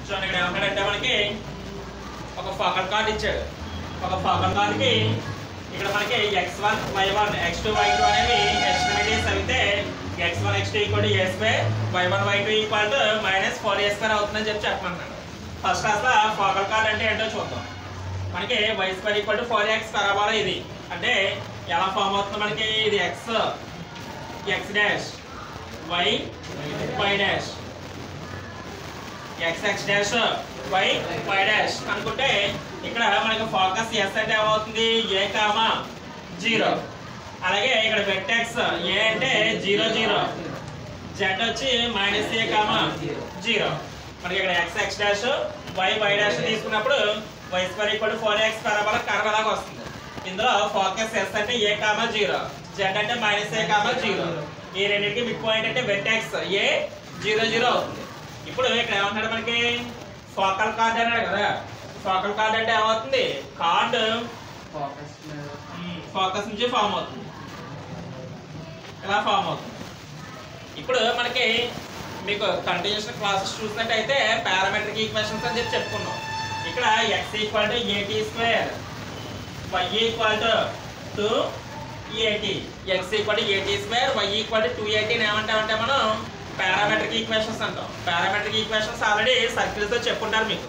చూడండి ఇక్కడ ఏమంటాడంటే మనకి ఒక ఫోకల్ కార్డ్ ఇచ్చాడు. ఒక ఫోకల్ కార్డ్కి ఇక్కడ మనకి x1 y1 x2 y2 అనేవి ఎక్స్ట్రిమిటీస్ అయితే x1 x2 equal to a square y1 y2 equal to minus 4a square అవుతుందని చెప్పమన్నాడు. ఫస్ట్ అసలు ఫోకల్ కార్డ్ అంటే ఏంటో చూద్దాం. మనకి y square equal to 4x parabola ఇది అంటే ఎలా ఫామ్ అవుతుంది మనకి ఇది x dash y dash x dash y dash అనుకుంటే ఇక్కడ మనకి ఫోకస్ s అంటే ఏమవుతుంది a కామా 0. అలాగే ఇక్కడ వెక్టెక్స్ a అంటే 0 0 z వచ్చి మైనస్ a కామా 0. మనకి ఇక్కడ x డాష్ y డాష్ తీసుకున్నప్పుడు y square equal to 4x parabola curve లాగా వస్తుంది. ఇందులో ఫోకస్ s అంటే a కామా 0 z అంటే మైనస్ a కామా 0. ఈ రెండింటికి మిడ్ పాయింట్ అంటే వెక్టెక్స్ a 0 0 అవుతుంది. ఇప్పుడు ఇక్కడ ఏమంటాడు మనకి ఫోకల్ కార్డ్ అన్నాడు కదా. ఫోకల్ కార్డ్ అంటే ఏమవుతుంది కార్డ్ ఫోకస్ నుంచి ఫామ్ అవుతుంది, ఇలా ఫామ్ అవుతుంది. ఇప్పుడు మనకి మీకు కంటిన్యూషన్ క్లాసెస్ చూసినట్టయితే పారామెట్రిక్ ఈక్వేషన్స్ అని చెప్పి చెప్పుకున్నాం. ఇక్కడ x equal to at square y equal to 2at x equal to at square y equal to 2at ఏమంటామంటే మనం పారామెట్రిక్ ఈక్వేషన్స్ అంటాం. పారామెట్రిక్ ఈక్వేషన్స్ ఆల్రెడీ సర్కిల్స్తో చెప్పుంటారు. మీకు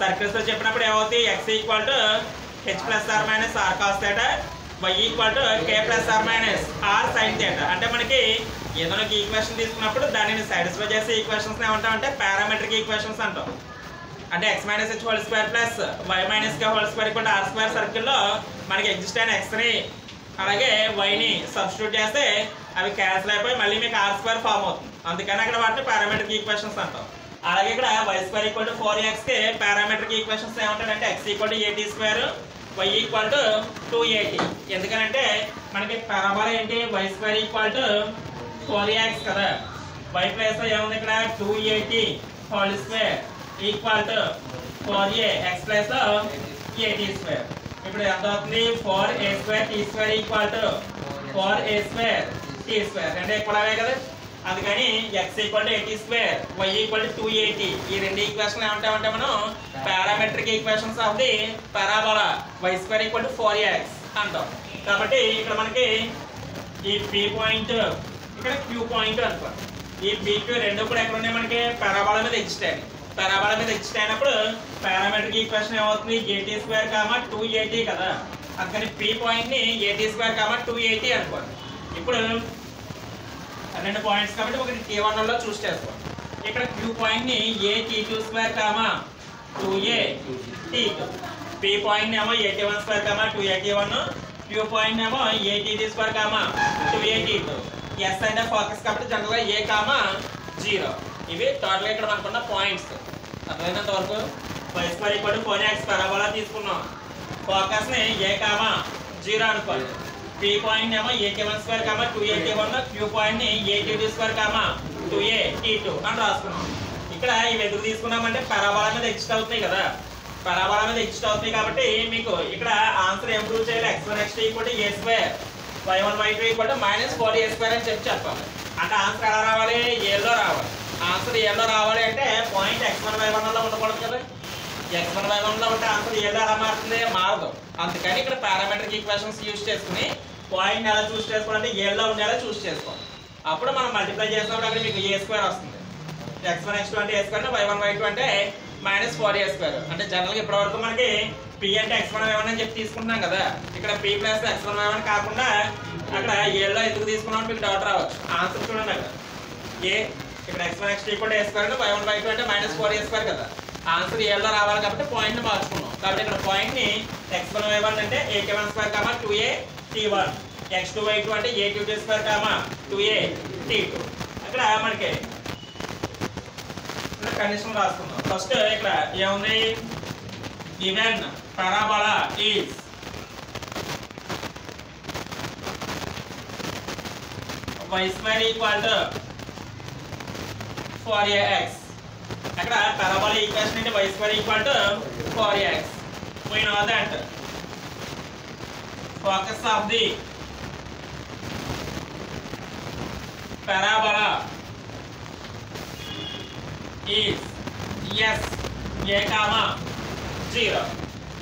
సర్కిల్స్తో చెప్పినప్పుడు ఏమవుతుంది x equal to h plus r minus r cos theta y equal to k plus r minus r sine theta. అంటే మనకి ఏదైనా ఒక ఈక్వేషన్ తీసుకున్నప్పుడు దానిని సాటిస్ఫై చేసే ఈక్వేషన్స్ ఏమంటామంటే పారామెట్రిక్ ఈక్వేషన్స్ అంటాం. అంటే x minus h whole square plus y minus k whole square equal to r square సర్కిల్లో మనకి ఎగ్జిస్ట్ అయిన xని అలాగే వైని సబ్స్టిట్యూట్ చేస్తే అవి క్యాన్సిల్ అయిపోయి మళ్ళీ మీకు ఆర్ స్క్వేర్ ఫామ్ అవుతుంది. అందుకని అక్కడ వాటిని పారామెట్రిక్ ఈక్వేషన్స్ అంటాం. అలాగే ఇక్కడ y square equal to 4x కి పారామెట్రిక్ ఈక్వేషన్స్ ఏమంటారంటే x equal to at square y equal to 2at. ఎందుకంటే మనకి పరాబోలా ఏంటి y square equal to 4x కదా, y ప్లస్ ఏముంది ఇక్కడ 2at whole square equal to 4a x plus at square. ఇప్పుడు ఎంత అవుతుంది 4a square t square equal to 4a square t square అంటే ఈక్వల్ అవే కదా. అందుకని x equal to at square y equal to 2at ఈ రెండు ఈక్వేషన్ ఏమంటామంటే మనం parametric equations of the parabola y square equal to 4x అంటాం. కాబట్టి ఇక్కడ మనకి ఈ p పాయింట్ ఇక్కడ q పాయింట్ అనుకో. ఈ p q రెండు కూడా ఎక్కడ ఉన్నాయి మనకి పరాబోలా మీద ఎగ్జిస్ట్ అయ్యాయి. పరాబోలా మీద ఎగ్జిస్ట్ అయినప్పుడు పారామెట్రిక్ ఈక్వేషన్ ఏమవుతుంది at స్క్వేర్ కామా 2at కదా. అందుకని p పాయింట్ ని at స్క్వేర్ కామా 2at అనుకోండి. ఇప్పుడు రెండు పాయింట్స్ కాబట్టి ఒకటి t1 లో చూస్ చేసుకోండి. ఇక్కడ q పాయింట్ ని at2 square comma 2at2, p point ఏమో at1 square comma 2at1, q point ఏమో at3 square comma 2at2. s అంటే ఫోకస్ కాబట్టి జనరల్ గా a కామా 0. ఇవి టోటల్ ఇక్కడ మనకున్న పాయింట్స్. అర్థమైనంత వరకు y square equal to 4x parabola తీసుకున్నాం. ఫోకస్ ని a కామా 0 అనుకోండి. p పాయింట్ ఏమో at1 square comma 2at1, q point ని at2 స్క్వేర్ కామా 2at2 అని రాసుకున్నాం. ఇక్కడ ఇవి ఎందుకు తీసుకున్నామంటే పరాబోలా మీద ఎగ్జిస్ట్ అవుతున్నాయి కదా. పరాబోలా మీద ఎగ్జిస్ట్ అవుతాయి కాబట్టి మీకు ఇక్కడ ఆన్సర్ ఏం ప్రూవ్ చేయాలి x1 x2 equal to a square y1 y2 equal to minus 4a square అని చెప్పాలి. అంటే ఆన్సర్ ఎలా రావాలి a లో రావాలి. ఆన్సర్ a లో రావాలి అంటే పాయింట్ x1 y1 లో ఉండకూడదు కదా. x1 y1 లో ఉంటే ఆన్సర్ a లో ఎలా మారుతుంది మారదు. అందుకని ఇక్కడ పారామెట్రిక్ ఈక్వేషన్స్ యూజ్ చేసుకుని పాయింట్ ఎలా చూస్ చేసుకోవాలంటే a లో ఉండేలా చూస్ చేసుకోవాలి. అప్పుడు మనం మల్టిప్లై చేసినప్పుడు అక్కడ మీకు a స్క్వేర్ వస్తుంది. x1 x2 అంటే a స్క్వేర్, y1 y2 అంటే మైనస్ 4a స్క్వేర్. అంటే జనరల్గా ఇప్పటివరకు మనకి p అంటే x1 y1 అని చెప్పి తీసుకుంటున్నాం కదా. ఇక్కడ p ప్లస్ x1 y1 కాకుండా అక్కడ a లో ఎందుకు తీసుకున్నాం మీకు డౌట్ రావచ్చు. ఆన్సర్ చూడండి అక్కడ a ఇక్కడ x1 x2 equal to a square అంటే y1 y2 అంటే మైనస్ 4a స్క్వేర్ కదా. ఆన్సర్ a లో రావాలి కాబట్టి పాయింట్ ని మార్చుకున్నాం. కాబట్టి ఇక్కడ పాయింట్ ని x1 y1 అంటే at1 square comma 2at1, x2 y2 అంటే at2 స్క్వేర్ కామా 2at2. అక్కడ మనకి కండిషన్ రాసుకుందాం. ఫస్ట్ ఇక్కడ ఏముంది given parabola is y square equal to 4ax. అక్కడ పరాబోలా ఈక్వేషన్ అంటే y square equal to 4ax. we know that focus of the parabola is S a comma 0.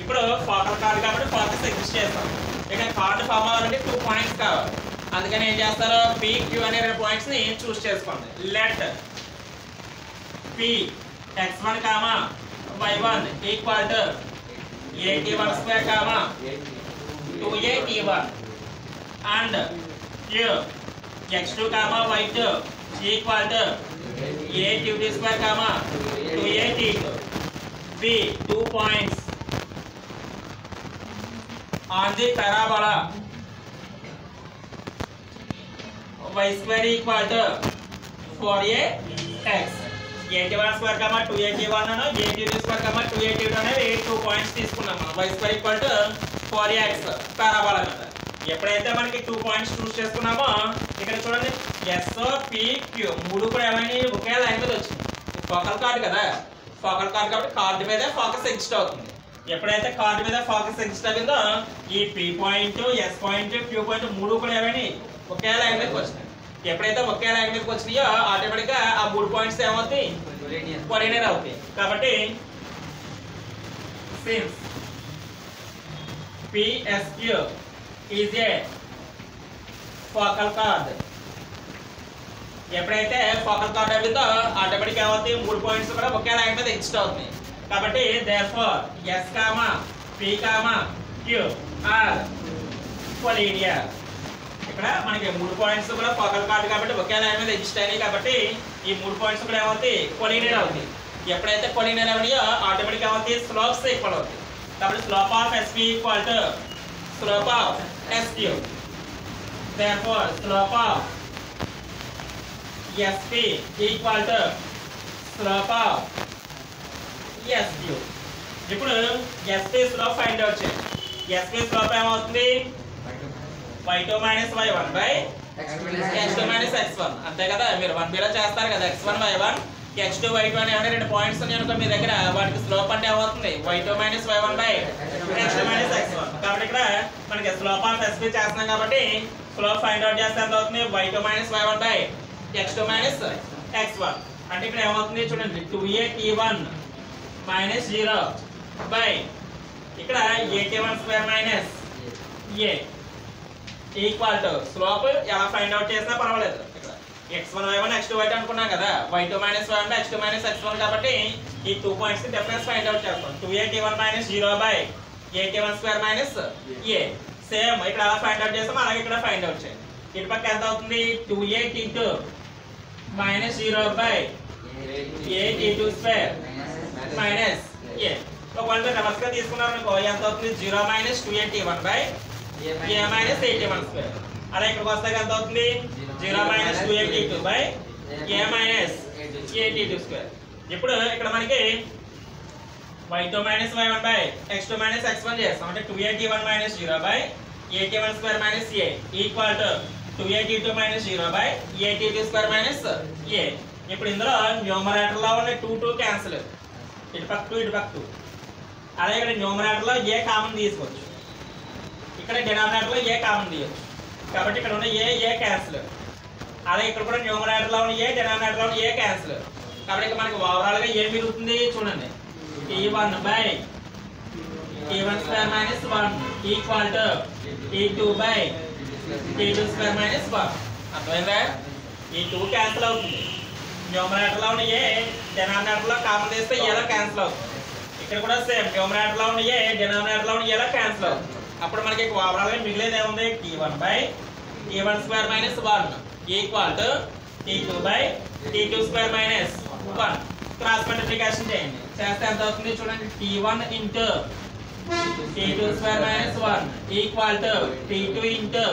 ఇప్పుడు focal chord కాబట్టి focus exist చేస్తాం. ఇక card form అవ్వాలంటే 2 points కావాలి. అందుకని ఏం చేస్తారు, పి క్యూ అనే 2 పాయింట్స్ ని చూస్ చేసుకోండి. Let P x1 comma y1 equal to at1 square comma 2at1 and q x2 comma y2 equal to at2 square comma 2at2. b 2 points on the parabola y square equal to 4ax. 81 square comma 281 Anu at2 square comma 282 అనేవి 2 points తీసుకున్నాం మనం. y square equal to 4ax parabola మీద. ఎప్పుడైతే మనకి 2 points choose చేసుకున్నామో ఇక్కడ చూడండి s p q మూడు కూడా ఏమైనా ఒకే లైన్ మీద వచ్చింది. ఫోకల్ కార్డ్ కదా, ఫోకల్ కార్డ్ కాబట్టి కార్డ్ మీద ఫోకస్ ఎగ్జిస్ట్ అవుతుంది. ఎప్పుడైతే కార్డ్ మీద ఫోకస్ ఎగ్జిస్ట్ అయిందో ఈ p point s point q point మూడు కూడా ఏమైనా ఒకే లైన్ మీదకి వచ్చినాయి. ఎప్పుడైతే ఒకే లైన్ మీదకి వచ్చినాయో ఆటోమేటిక్ గా ఆ 3 పాయింట్స్ ఏమవుతాయి, కొలీనియర్ అవుతాయి. కాబట్టి since psq is a focal chord, ఎప్పుడైతే ఫోకల్ కార్డ్ అయిందో ఆటోమేటిక్ ఏమవుతాయి, 3 పాయింట్స్ కూడా ఒకే లైన్ మీద ఎగ్జిస్ట్ అవుతాయి. కాబట్టి therefore s comma p comma q are collinear. ఇక్కడ మనకి 3 పాయింట్స్ కూడా ఫోకల్ కార్డ్ కాబట్టి ఒకే లైన్ మీద ఎగ్జిస్ట్ అయినాయి. కాబట్టి ఈ 3 పాయింట్స్ కూడా ఏమవుతాయి, కొలీనియర్ అవుతాయి. ఎప్పుడైతే కొలీనియర్ అవుతాయో ఆటోమేటిక్ ఏమవుతాయి, స్లోప్స్ ఈక్వల్ అవుతాయి. కాబట్టి slope of sp equal to slope of sq. therefore slope of sp equal to slope of sq. ఇప్పుడు sp స్లోప్ ఫైండ్ అవుట్ చేయండి. sp స్లోప్ ఏమవుతుంది, y2 minus y1 by x2 minus x1. అంతే కదా, మీరు 1b లో చేస్తారు కదా, x1 y1 x2 y2 అనే 2 పాయింట్స్ ఉన్నాయి అనుకో మీ దగ్గర, వాటికి స్లోప్ అంటే ఏమవుతుంది, y2 minus y1 by x2 minus x1. కాబట్టి ఇక్కడ మనకి స్లోప్ ఆఫ్ sp చేస్తున్నాం కాబట్టి స్లోప్ ఫైండ్ అవుట్ చేస్తే ఎంత అవుతుంది, y2 minus y1 by x2 minus x1. అంటే ఇక్కడ ఏమవుతుంది చూడండి, 2at1 మైనస్ 0 బై ఇక్కడ at1 square minus a equal to slope ఎలా ఫైండ్ అవుట్ చేసినా పర్వాలేదు. ఇక్కడ x1 y1 x2 y2 అనుకున్నాం కదా, y2 minus y1 by x2 minus x1 కాబట్టి ఈ 2 పాయింట్స్ కి డిఫరెన్స్ ఫైండ్ అవుట్ చేస్తాం. 2at1 minus 0 by at1 square minus a. Same ఇక్కడ ఎలా ఫైండ్ అవుట్ చేస్తాం అలాగే ఇక్కడ ఫైండ్ అవుట్ చేయండి. ఇటు పక్క ఎంత అవుతుంది, 2at2 minus 0 by at2 square minus a. ఒకవేళ రివర్స్ గా తీసుకున్నాం అనుకో ఎంత అవుతుంది, 0 minus 2at1 by a minus at1 square. అలా ఇక్కడికి వస్తే ఎంత అవుతుంది, 0 minus 2at2 by a minus at2 square. ఇప్పుడు ఇక్కడ మనకి y2 minus y1 by x2 minus x1 చేస్తాం. అంటే 2at1 minus 0 by at1 square minus a equal to 2at2 minus 0 by at2 square minus a. ఇప్పుడు ఇందులో న్యూమరేటర్ లో ఉన్న 2 2 cancel, ఇటు పక్క 2 ఇటు పక్క 2. అలాగే ఇక్కడ న్యూమరేటర్ లో a కామన్ తీసుకోవచ్చు, ఇక్కడ డినామినేటర్ లో a కామన్ తీయొచ్చు. కాబట్టి ఇక్కడ ఉన్న a క్యాన్సిల్. అలాగే ఇక్కడ కూడా న్యూమరేటర్ లో ఉన్న a డినామినేటర్ లో ఉన్న a క్యాన్సిల్. కాబట్టి ఇక్కడ మనకి ఓవరాల్ గా ఏం మిగులుతుంది చూడండి, t1 by t1 square minus 1 equal to t2 by t2 square minus 1. అర్థమైందా, ఈ 2 క్యాన్సిల్ అవుతుంది. న్యూమరేటర్ లో ఉన్న a డినామినేటర్ లో కామన్ తీస్తే a లో క్యాన్సిల్ అవుతుంది. ఇక్కడ కూడా సేమ్ న్యూమరేటర్ లో ఉన్న a డినామినేటర్ లో ఉన్న a లో క్యాన్సిల్ అవుతుంది. అప్పుడు మనకి ఓవరాల్ గా మిగిలేది ఏముంది, t1 by t1 square minus 1 equal to t2 by t2 square minus 1. Cross multiplication చేయండి, చేస్తే ఎంత అవుతుంది చూడండి, t1 into t2 square minus 1 equal to t2 into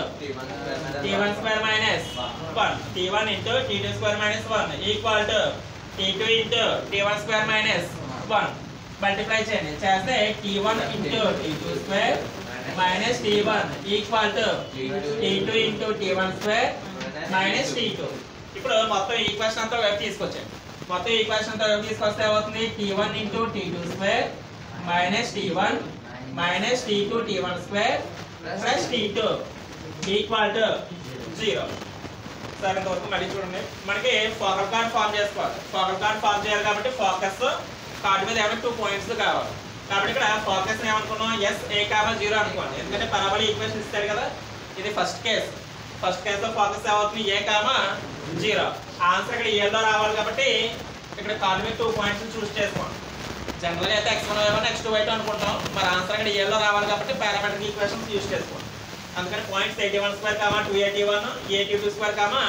t1 square minus 1. t1 into t2 square minus 1 equal to t2 into t1 square minus 1. Multiply చేయండి, చేస్తే t1 into t2 square minus t1 equal to t2 into t1 square minus t2. ఇప్పుడు మొత్తం equation అంతా వైపు తీసుకొచ్చాను. మొత్తం equation అంతా వైపు తీసుకొస్తే ఏమవుతుంది, t1 into t2 square minus t1 minus t2 t1 square plus t2 equal to 0. సరే ఇంతవరకు మళ్ళీ చూడండి, మనకి ఫోకల్ కార్డ్ ఫామ్ చేసుకోవాలి. ఫోకల్ కార్డ్ ఫామ్ చేయాలి కాబట్టి ఫోకస్ కార్డు మీద ఏమైనా 2 పాయింట్స్ కావాలి. కాబట్టి ఇక్కడ ఫోకస్ ఏమనుకున్నాం, SA,0 అనుకోండి. ఎందుకంటే పరాబోలా ఈక్వేషన్ ఇస్తాడు కదా. ఇది ఫస్ట్ కేసులో ఫోకస్ ఏమవుతుంది, A,0. ఆన్సర్ ఇక్కడ ఏలో రావాలి కాబట్టి ఇక్కడ కార్డు మీద 2 పాయింట్స్ చూస్ చేసుకోండి. జనరల్గా అయితే x1 y1 x2 y2 అనుకుంటాం. మరి ఆన్సర్ ఇక్కడ ఏలో రావాలి కాబట్టి పారామెట్రిక్ ఈక్వేషన్స్ యూస్ చేసుకోండి. అందుకని పాయింట్స్ 81² 281 82²,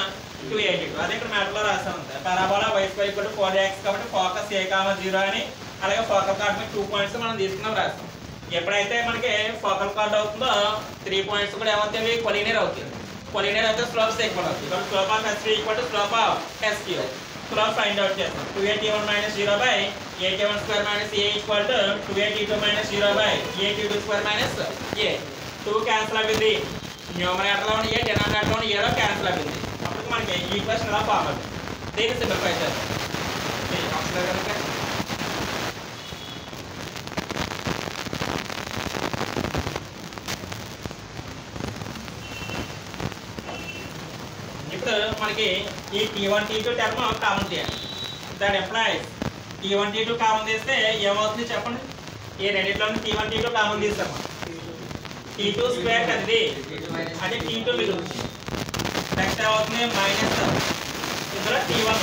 282. అదే ఇక్కడ మ్యాటర్లో రాస్తాం. పారాబోలా y² = 4x కాబట్టి ఫోకస్ A,0 అని, అలాగే ఫోకల్ కార్డ్ మీద 2 పాయింట్స్ మనం తీసుకున్నాం రాస్తాం. ఎప్పుడైతే మనకి ఫోకల్ కార్డ్ అవుతుందో 3 పాయింట్స్ కూడా ఏమవుతాయి, కొలీనియర్ అవుతుంది. కొలీనియర్ అయితే స్లోప్స్ ఈక్వల్ అవుతుంది. కాబట్టి slope of S3 = slope of S3. Slope find out చేస్తాం. 281 - 0 / 81² - a = 282 - 0 / 82² - a. 2 క్యాన్సిల్ అవుతుంది. న్యూమరేటర్లో ఉన్న a, డినామినేటర్లో ఉన్న a క్యాన్సిల్ అవుతుంది. అప్పుడు మనకి ఈక్వేషన్ ఎలా ఫామ్ అవుతుంది. దీన్ని సింప్లిఫై చేస్తాం. ఇప్పుడు మనకి ఈ T1 T2 టర్మ్ కామన్ తీయాలి. That employees T1 T2 common తీస్తే ఏమవుతుంది చెప్పండి. ఈ రెండిట్లో T1 T2 కామన్ తీస్తాము. T2² కదిది అంటే T2 మిగులుతుంది. నెక్స్ట్ ఏమవుతుంది, మైనస్ ఇందులో T1.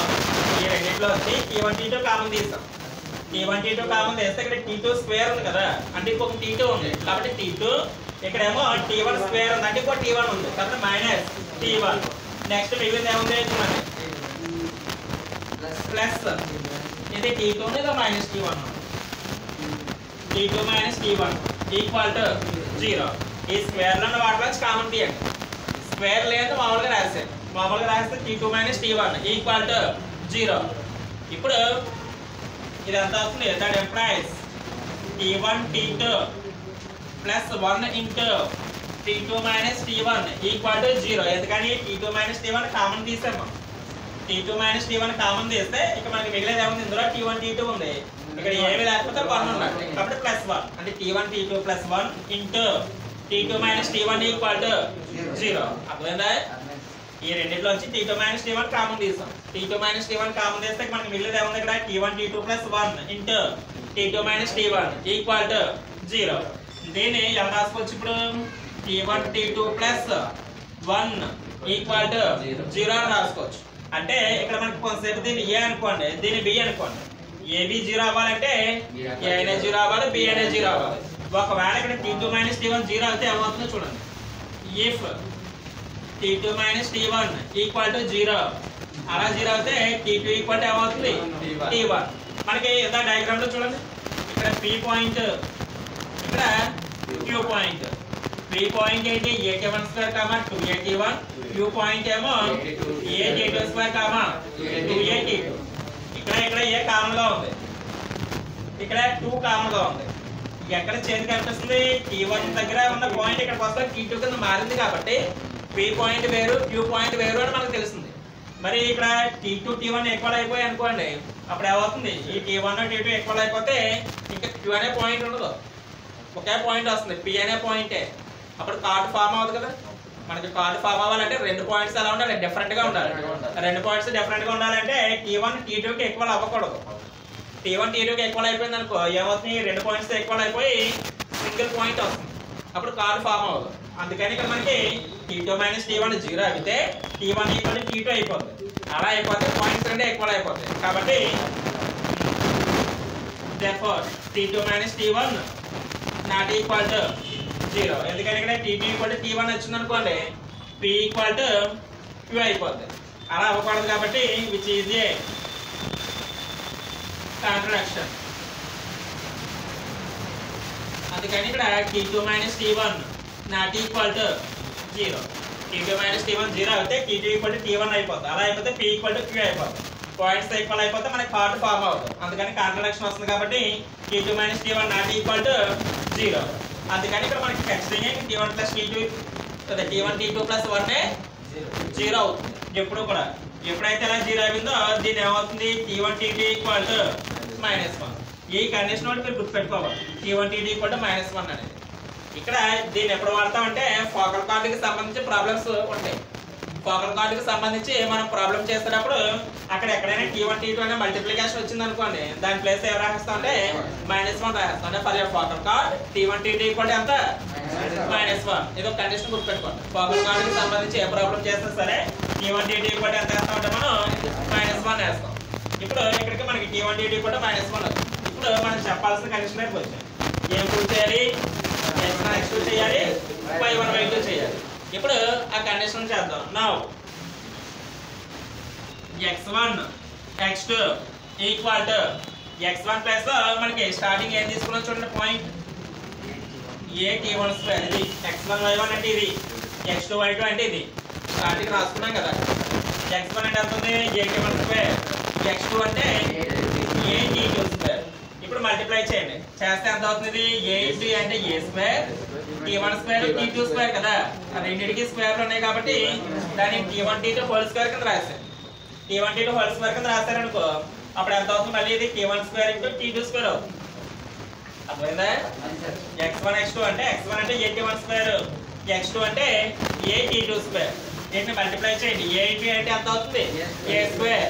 ఈ రెండిట్లో వచ్చి T1 T2 కామన్ తీస్తాం. T1 T2 కామన్ తీస్తే ఇక్కడ T2² ఉంది కదా, అంటే ఇంకొక T2 ఉంది. కాబట్టి T2 ఇక్కడేమో T1² ఉంది, అంటే ఇంకో T1 ఉంది కాబట్టి మైనస్ T1. నెక్స్ట్ మిగిలింది ఏముంది చూడండి, ప్లస్ ఇది T2 ఇది మైనస్ T1. T2 - T1 = 0. ఈ స్క్వేర్లో ఉన్న వాటిలో కామన్ తీయండి. స్క్వేర్ లేదు మామూలుగా రాస్తే T2 - T1 = 0. ఇప్పుడు ఇది ఎంత అవుతుంది, that employees T1 T2 + 1 * T2 - T1 = 0. ఎందుకని T2 - T1 కామన్ తీసాము. T2 - T1 కామన్ తీస్తే ఇక మనకి మిగిలేదు ఏముంది, ఇందులో T1 T2 ఉంది. ఇక్కడ ఏమి లేకపోతే 1 ఉన్నట్టు కాబట్టి +1 అంటే T1 T2 + 1 * T2 - T1 = 0. అర్థమైందా? ఈ రెండిట్లోంచి T2 - T1 కామన్ తీసాం. T2 - T1 కామన్ తీస్తే మనకి మిగిలేదు ఏముంది, ఇక్కడ T1 T2 + 1 * T2 - T1 = 0. దీన్ని ఎలా రాసుకోవచ్చు ఇప్పుడు, T1 T2 + 1 = 0 అని రాసుకోవచ్చు. అంటే ఇక్కడ మనకి కొంతసేపు దీన్ని A అనుకోండి, దీన్ని B అనుకోండి. AB 0 అవ్వాలంటే A అనే 0 అవ్వాలి, B అనే 0 అవ్వాలి. ఒకవేళ ఇక్కడ T2 - T1 0 అయితే ఏమవుతుందో చూడండి. ఇఫ్ T2 - T1 = 0, అలా 0 అయితే T2 = ఏమవుతుంది, T1. మనకి ఇంత డయాగ్రామ్ లో చూడండి, ఇక్కడ P పాయింట్, ఇక్కడ Q పాయింట్. P పాయింట్ ఏంటి, A1², 281. Q పాయింట్ ఏమో A2², 282. ఇక్కడ A కామన్ గా ఉంది, ఇక్కడ 2 కామన్ గా ఉంది. ఎక్కడ చేంజ్ కనిపిస్తుంది, T1 దగ్గర ఉన్న పాయింట్ ఇక్కడ వస్తే T2 కింద మారింది కాబట్టి P పాయింట్ వేరు, Q పాయింట్ వేరు అని మనకు తెలుస్తుంది. మరి ఇక్కడ T2 T1 ఈక్వల్ అయిపోయి అనుకోండి, అప్పుడు ఏమవుతుంది, ఈ T1 T2 ఈక్వల్ అయిపోతే ఇంకా Q అనే పాయింట్ ఉండదు, ఒకే పాయింట్ వస్తుంది, P అనే పాయింటే. అప్పుడు కార్డు ఫామ్ అవుతుంది కదా. మనకి కార్డు ఫామ్ అవ్వాలంటే 2 పాయింట్స్ ఎలా ఉండాలి, డిఫరెంట్ గా ఉండాలి. 2 పాయింట్స్ డిఫరెంట్ గా ఉండాలంటే T1 T2కి ఈక్వల్ అవ్వకూడదు. T1 T2కి ఈక్వల్ అయిపోయింది అనుకో, ఏమవుతుంది, 2 పాయింట్స్ ఈక్వల్ అయిపోయి సింగిల్ పాయింట్ వస్తుంది, అప్పుడు కార్డు ఫామ్ అవ్వదు. అందుకని ఇక్కడ మనకి T2 - T1 0 అయితే T1 = T2 అయిపోతుంది. అలా అయిపోతే పాయింట్స్ 2 ఈక్వల్ అయిపోతాయి. కాబట్టి therefore T2 - T1 ≠ 0. ఎందుకని ఇక్కడ T2 = T1 వచ్చింది అనుకోండి, P = Q అయిపోతుంది. అలా అవ్వకూడదు కాబట్టి which is a contradiction. అందుకని ఇక్కడ T2 - T1 ≠ 0. T2 - T1 0 అయితే T2 = T1 అయిపోతుంది. అలా అయిపోతే P = Q అయిపోతుంది. పాయింట్స్ ఈక్వల్ అయిపోతే మనకి కార్డు ఫామ్ అవుతుంది. అందుకని కాంట్రడిక్షన్ వస్తుంది కాబట్టి T2 - T1 ≠ 0. అందుకని ఇక్కడ మనకి ఖచ్చితంగా T1 + T2 అదే T1 T2 + 1 0 అవుతుంది. ఎప్పుడు కూడా ఎప్పుడైతే అలా 0 అయిందో దీని ఏమవుతుంది, T1 T2 = -1. ఈ కండిషన్ ఒకటి మీరు గుర్తుపెట్టుకోవాలి, T1 T2 = -1 అనేది. ఇక్కడ దీన్ని ఎప్పుడు వాడతామంటే ఫోకల్ కార్డుకి సంబంధించి ప్రాబ్లమ్స్ ఉంటాయి. ఫోకల్ కార్డుకి సంబంధించి మనం ప్రాబ్లం చేసేటప్పుడు అక్కడ ఎక్కడైనా T1 T2 అనే మల్టిప్లికేషన్ వచ్చింది అనుకోండి, దాని ప్లేస్ ఏం రాస్తాం అంటే -1 రాస్తాం. అంటే for focal card T1 T2 equal ఎంత -1. ఇది ఒక కండిషన్ గుర్తుపెట్టుకోండి. ఫోకల్ కార్డుకి సంబంధించి ఏ ప్రాబ్లం చేసినా సరే T1 T2 ఈక్వల్ ఎంత వేస్తాం అంటే మనం -1 వేస్తాం. ఇప్పుడు ఇక్కడికి మనకి T1 T2 ఈక్వల్ 1 వచ్చింది. ఇప్పుడు మనం చెప్పాల్సిన కండిషన్ అయితే వచ్చింది. ఏం ప్రూవ్ చేయాలి? x1 x2 చేయాలి, y1 y2 చేయాలి. ఇప్పుడు ఆ కండిషన్ చేద్దాం. Now x1 x2 equal to x1 plus మనకి స్టార్టింగ్ ఏం తీసుకున్నాం చూడండి, పాయింట్ a_t1 స్క్వేర్. ఇది x1 y1 అంటే ఇది, x2 y2 అంటే ఇది. స్టార్టింగ్ రాసుకున్నాం కదా. x1 అంటే ఎంత ఉంది? a_t1 square. x2 అంటే a_t2 స్క్వేర్. ఇప్పుడు మల్టిప్లై చేయండి. చేస్తే ఎంత అవుతుంది? a అంటే a square, t1 square t2 square కదా. రెండింటికి స్క్వేర్లు ఉన్నాయి కాబట్టి దాన్ని t1 t2 హోల్ స్క్వేర్ కింద రాశారు. t1 t2 హోల్ స్క్వేర్ కింద రాశారనుకో, అప్పుడు ఎంత అవుతుంది? మళ్ళీ ఇది t1 square into t2 square అవుతుంది. అర్థమైందా? x1 x2 అంటే x1 అంటే a_t1 స్క్వేర్, x2 అంటే a_t2 స్క్వేర్. దీన్ని మల్టిప్లై చేయండి. a అంటే ఎంత అవుతుంది? a square.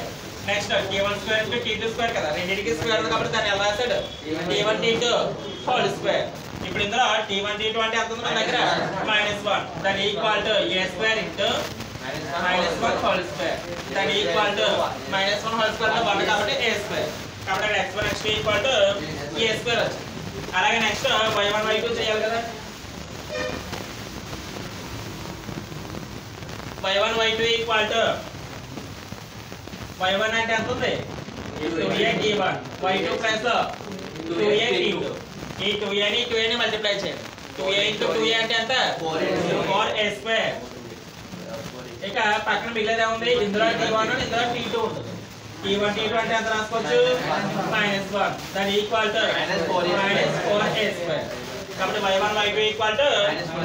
Next t1 square into t2 square కదా. రెండింటికి స్క్వేర్ ఉంది కాబట్టి దాన్ని ఎలా రాశాడు? t1 t2 whole square. ఇప్పుడు ఇందులో t1 t2 అంటే ఎంత ఉంది మన దగ్గర? -1. దాని equal to a square into -1 whole square. దాని ఈక్వల్ టు -1 హోల్ స్క్వేర్ లో 1 కాబట్టి a స్క్వేర్. కాబట్టి అక్కడ x1 x2 equal to a square వచ్చింది. అలాగే నెక్స్ట్ y1 y2 చేయాలి కదా. y1 y2 equal to y1 అంటే ఎంత ఉంది? 2a_t1, y2 plus 2a_t2. ఈ 2a ని 2a ని మల్టిప్లై చేయండి. 2a ఇంటూ 2a అంటే ఎంత? 4a square. ఇక పక్కన మిగిలేదే ఉంది? ఇందులో t1 ఇందులో t2 ఉంటుంది. t1 t2 అంటే ఎంత రాసుకోవచ్చు? -1. దాని ఈక్వల్ టు -4a స్క్వేర్. కాబట్టి y1 y2 equal to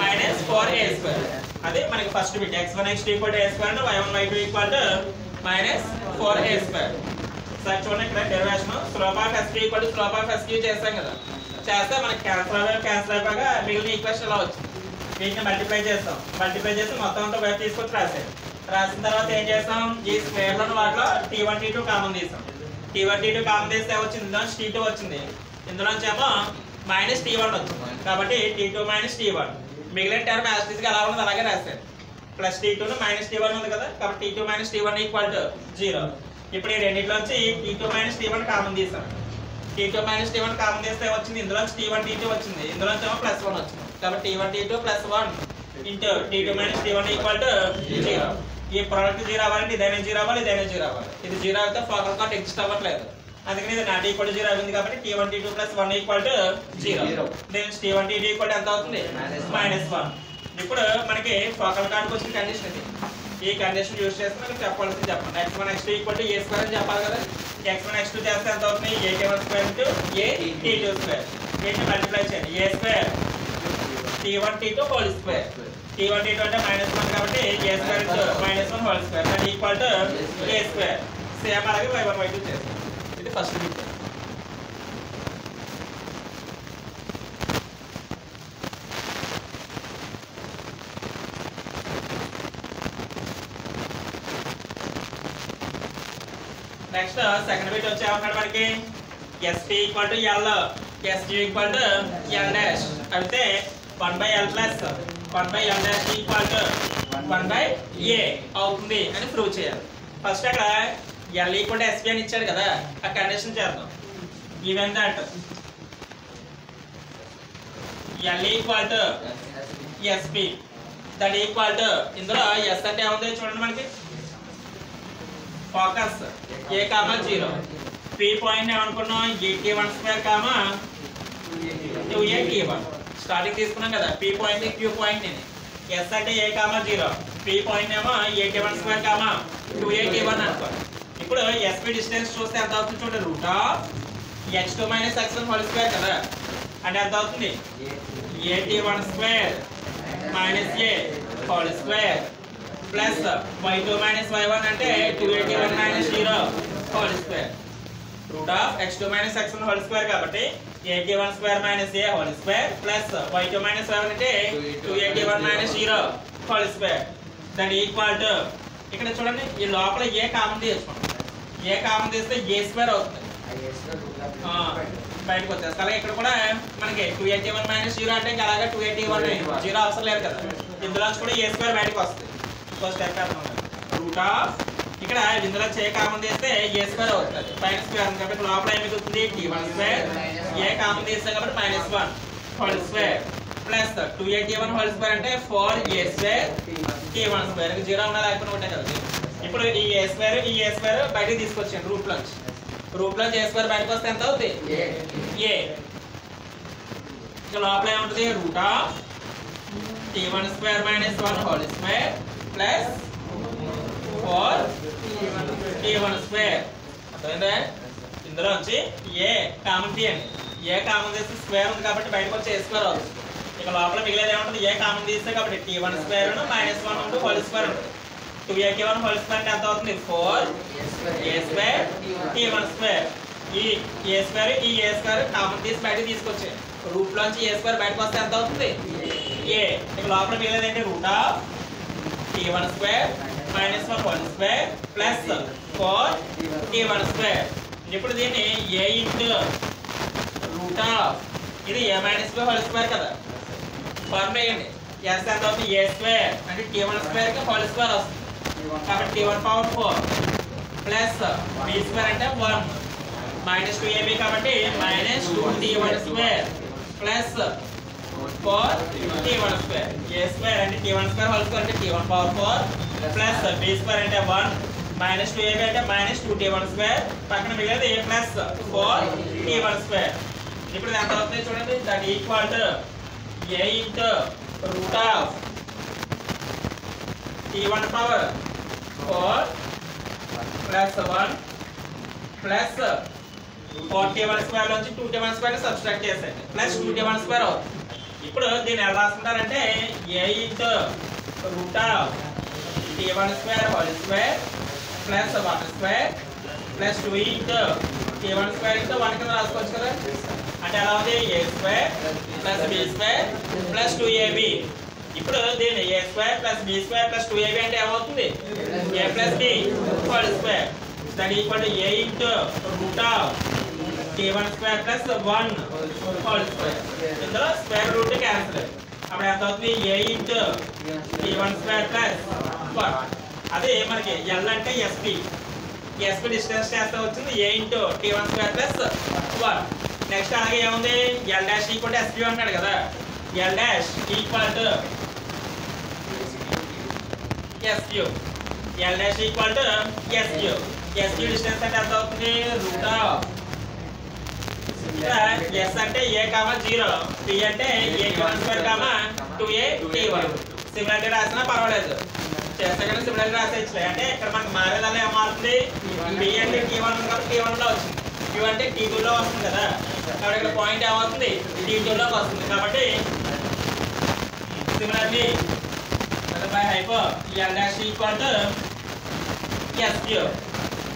-4a square. అది మనకి first bit. x1 x2 equal to a square అంటే y1 y2 equal to -4a square. సరే చూడండి, ఇక్కడ derivation slope of s equal to slope of s చేసాం కదా. చేస్తే మనకి క్యాన్సిల్ అయిపోగా మిగిలిన ఈక్వేషన్ ఇలా వచ్చింది. వీటిని మల్టిప్లై చేస్తాం. మల్టిప్లై చేసి మొత్తం అంతా వైపు తీసుకొచ్చి రాసాం. రాసిన తర్వాత ఏం చేస్తాం? ఈ స్క్వేర్ లోని వాటిలో t1 t2 కామన్ తీసాం. t1 t2 కామన్ తీస్తే వచ్చింది, ఇందులో t2 వచ్చింది, ఇందులోంచి ఏమో -t1 వచ్చింది. కాబట్టి t2 t1. మిగిలిన టర్మ్ యాజ్ ఇట్ ఈస్ గా ఎలా ఉన్నది అలాగే రాశారు. ప్లస్ t2 -t1 ఉంది కదా, కాబట్టి t2 t1 ఈక్వల్ టు 0. ఇప్పుడు ఈ రెండింటిలోంచి t2 t1 కామన్ తీసాం. t2 t1 కామన్ తీస్తే వచ్చింది, ఇందులోంచి t1 t2 వచ్చింది, ఇందులోంచి ఏమో +1 వచ్చింది. కాబట్టి t1 t2 +1 into t2 t1 equal to 0. ఈ ప్రోడక్ట్ 0 అవ్వాలంటే ఇదైనా 0 అవ్వాలి, ఇదైనా 0 అవ్వాలి. ఇది 0 అయితే ఫోకల్ కార్డ్ ఎగ్జిస్ట్ అవ్వట్లేదు. అందుకని ఇది నాట్ ఈక్వల్ టు 0 అయింది కాబట్టి t1 t2 +1 ఈక్వల్ టు 0. దీని t1 t2 ఈక్వల్ ఎంత అవుతుంది? -1. ఇప్పుడు మనకి ఫోకల్ కార్డ్కి వచ్చిన కండిషన్ ఇది. ఈ కండిషన్ యూస్ చేస్తే మనకి చెప్పాల్సింది చెప్పండి. x1 x2 equal to a square అని చెప్పాలి కదా. x1 x2 చేస్తే ఎంత అవుతుంది? a_t1 square into a_t2 square. వీటిని మల్టిప్లై చేయండి. a square t1 t2 whole square. t1 t2 అంటే -1 కాబట్టి a square into -1 whole square దాని equal to a square. Same అలాగే y1 y2 చేస్తాం. ఇది first bit. Next second bit వచ్చేమన్నాడు మనకి st equal to l, st equal to l dash. అంటే 1/l plus 1/l dash equal to 1/a అవుతుంది అని prove చేయాలి. ఫస్ట్ అక్కడ l ఈక్వల్ టు sp అని ఇచ్చాడు కదా, ఆ కండిషన్ చేద్దాం. Even that l equal to sp that equal to, ఇందులో s అంటే ఏముంది చూడండి మనకి, ఫోకస్ a, 0. p పాయింట్ ఏమనుకున్నాం? a_t1 square, 2a_t1. స్టార్టింగ్ తీసుకున్నాం కదా. p పాయింట్ q పాయింట్ ఇది. s అంటే a, 0. p పాయింట్ ఏమో a_t1 స్క్వేర్, 2a_t1 అనుకోండి. ఇప్పుడు sp డిస్టెన్స్ చూస్తే ఎంత అవుతుంది చూడండి, √x2 - x1 హోల్ స్క్వేర్ కదా. అంటే ఎంత అవుతుంది? a_t1 square - a whole square plus y2 - y1 అంటే 2a_t1 - 0 whole square. √x2 - x1 whole square కాబట్టి a_t1 square - a whole square plus y2 - y1 అంటే 2a_t1 - 0 whole square. That equal to ఇక్కడ చూడండి ఈ లోపల ఏ కామన్ తీసుకోండి. A common తీస్తే ఏ square అవుతుంది, బయటకు వచ్చేస్తుంది. అలాగే ఇక్కడ కూడా మనకి 281 - 0 అంటే ఇంకా అలాగే 281 0 అవసరం లేదు కదా, ఇందులో కూడా ఏ స్క్వేర్ బయటకు వస్తుంది. ఫస్ట్ స్టెప్ రూట్ ఆఫ్ ఇక్కడ ఇందులో ఏ కామన్ తీస్తే ఏ స్క్వేర్ అవుతుంది, పైన స్క్వేర్ ఉంది కాబట్టి లోపల ఏమి అవుతుంది t1 స్క్వేర్. ఏ కామన్ తీస్తాం కాబట్టి -1 whole square plus 281 whole square అంటే 4a స్క్వేర్ t1 స్క్వేర్. 0 ఉన్నా లేకపోతే ఒకటే కదా. ఇప్పుడు ఈ ఏ స్క్వేర్ బయటకు తీసుకొచ్చాను రూట్ లోంచి ఏ స్క్వేర్ బయటకు వస్తే ఎంత అవుతుంది ఏ. ఇక లోపల ఏముంటుంది root of t1 square -1 whole square plus 4t1 square. అర్థమైందా? ఇందులోంచి ఏ కామన్ తీయండి. ఏ కామన్ తీస్తే స్క్వేర్ ఉంది కాబట్టి బయటకు వచ్చి ఏ స్క్వేర్ అవుతుంది. ఇక లోపల మిగిలేదు ఏముంటుంది ఏ కామన్ తీస్తే కాబట్టి t1 స్క్వేర్ -1 ఉంటుంది హోల్ స్క్వేర్ ఉంటుంది. 281 హోల్ స్క్వేర్ అంటే ఎంత అవుతుంది 4a స్క్వేర్ t1 స్క్వేర్. ఈ ఏ స్క్వేర్ కామన్ తీసి బయటకు తీసుకొచ్చే రూట్ లోంచి ఏ స్క్వేర్ బయటకు వస్తే ఎంత అవుతుంది ఏ. ఇక లోపల మిగిలేదు ఏంటి root of t1 square -1 whole square plus 4t1 square. ఇప్పుడు దీన్ని ఏ ఇంటూ రూట్ ఆఫ్ ఇది a - b హోల్ స్క్వేర్ కదా, ఫార్ములా వేయండి. s ఎంత అవుతుంది a స్క్వేర్ అంటే t1 స్క్వేర్ కి హోల్ స్క్వేర్ వస్తుంది కాబట్టి t1 power 4 plus b square అంటే 1 -2ab కాబట్టి -2t1 square plus 4t1 square. a square అంటే t1 స్క్వేర్ హోల్ స్క్వేర్ అంటే t1 power 4 plus b square అంటే 1 -2ab అంటే -2t1 స్క్వేర్. పక్కన మిగిలేది a ప్లస్ 4t1 స్క్వేర్. ఇప్పుడు ఎంత అవుతుంది చూడండి that equal to a into root of t1 power 4 plus 1 plus 4t1 square నుంచి 2t1 స్క్వేర్ సబ్స్ట్రాక్ట్ చేసేయండి ప్లస్ 2t1 స్క్వేర్ అవుతుంది. ఇప్పుడు దీన్ని ఎలా రాసుకుంటారంటే a into root of t1 square whole square plus 1 square plus 2 into t1 square into 1 కింద రాసుకోవచ్చు కదా. అంటే ఎలా ఉంది a square plus b square plus 2ab. ఇప్పుడు దీన్ని a square plus b square plus 2ab అంటే ఏమవుతుంది a plus b whole square that equal to a into root of t1 square plus 1 whole square. ఇందులో square root cancel. అప్పుడు ఎంత అవుతుంది a into t1 square plus 1. అదే మనకి l అంటే sp distance చేస్తే వచ్చింది a into t1 square plus 1. Next అలాగే ఏముంది l dash equal to sp అన్నాడు కదా, l dash equal to sq l dash equal to sq distance అంటే ఎంత అవుతుంది రూట్ ఆఫ్ s అంటే a, 0 p అంటే a1 స్క్వేర్ 2a t1. సిమిలర్గా రాసినా పర్వాలేదు, చేస్తే కానీ సిమిలర్గా రాసేయచ్చు. అంటే ఇక్కడ మనకి మారేదాన్ని ఏం మారుతుంది b అంటే t1 ఉంది కాబట్టి t1 లో వచ్చింది, q అంటే t2 లో వస్తుంది కదా, కాబట్టి ఇక్కడ పాయింట్ ఏమవుతుంది t2 లోకి వస్తుంది. కాబట్టి similarly by hypo l dash equal to sq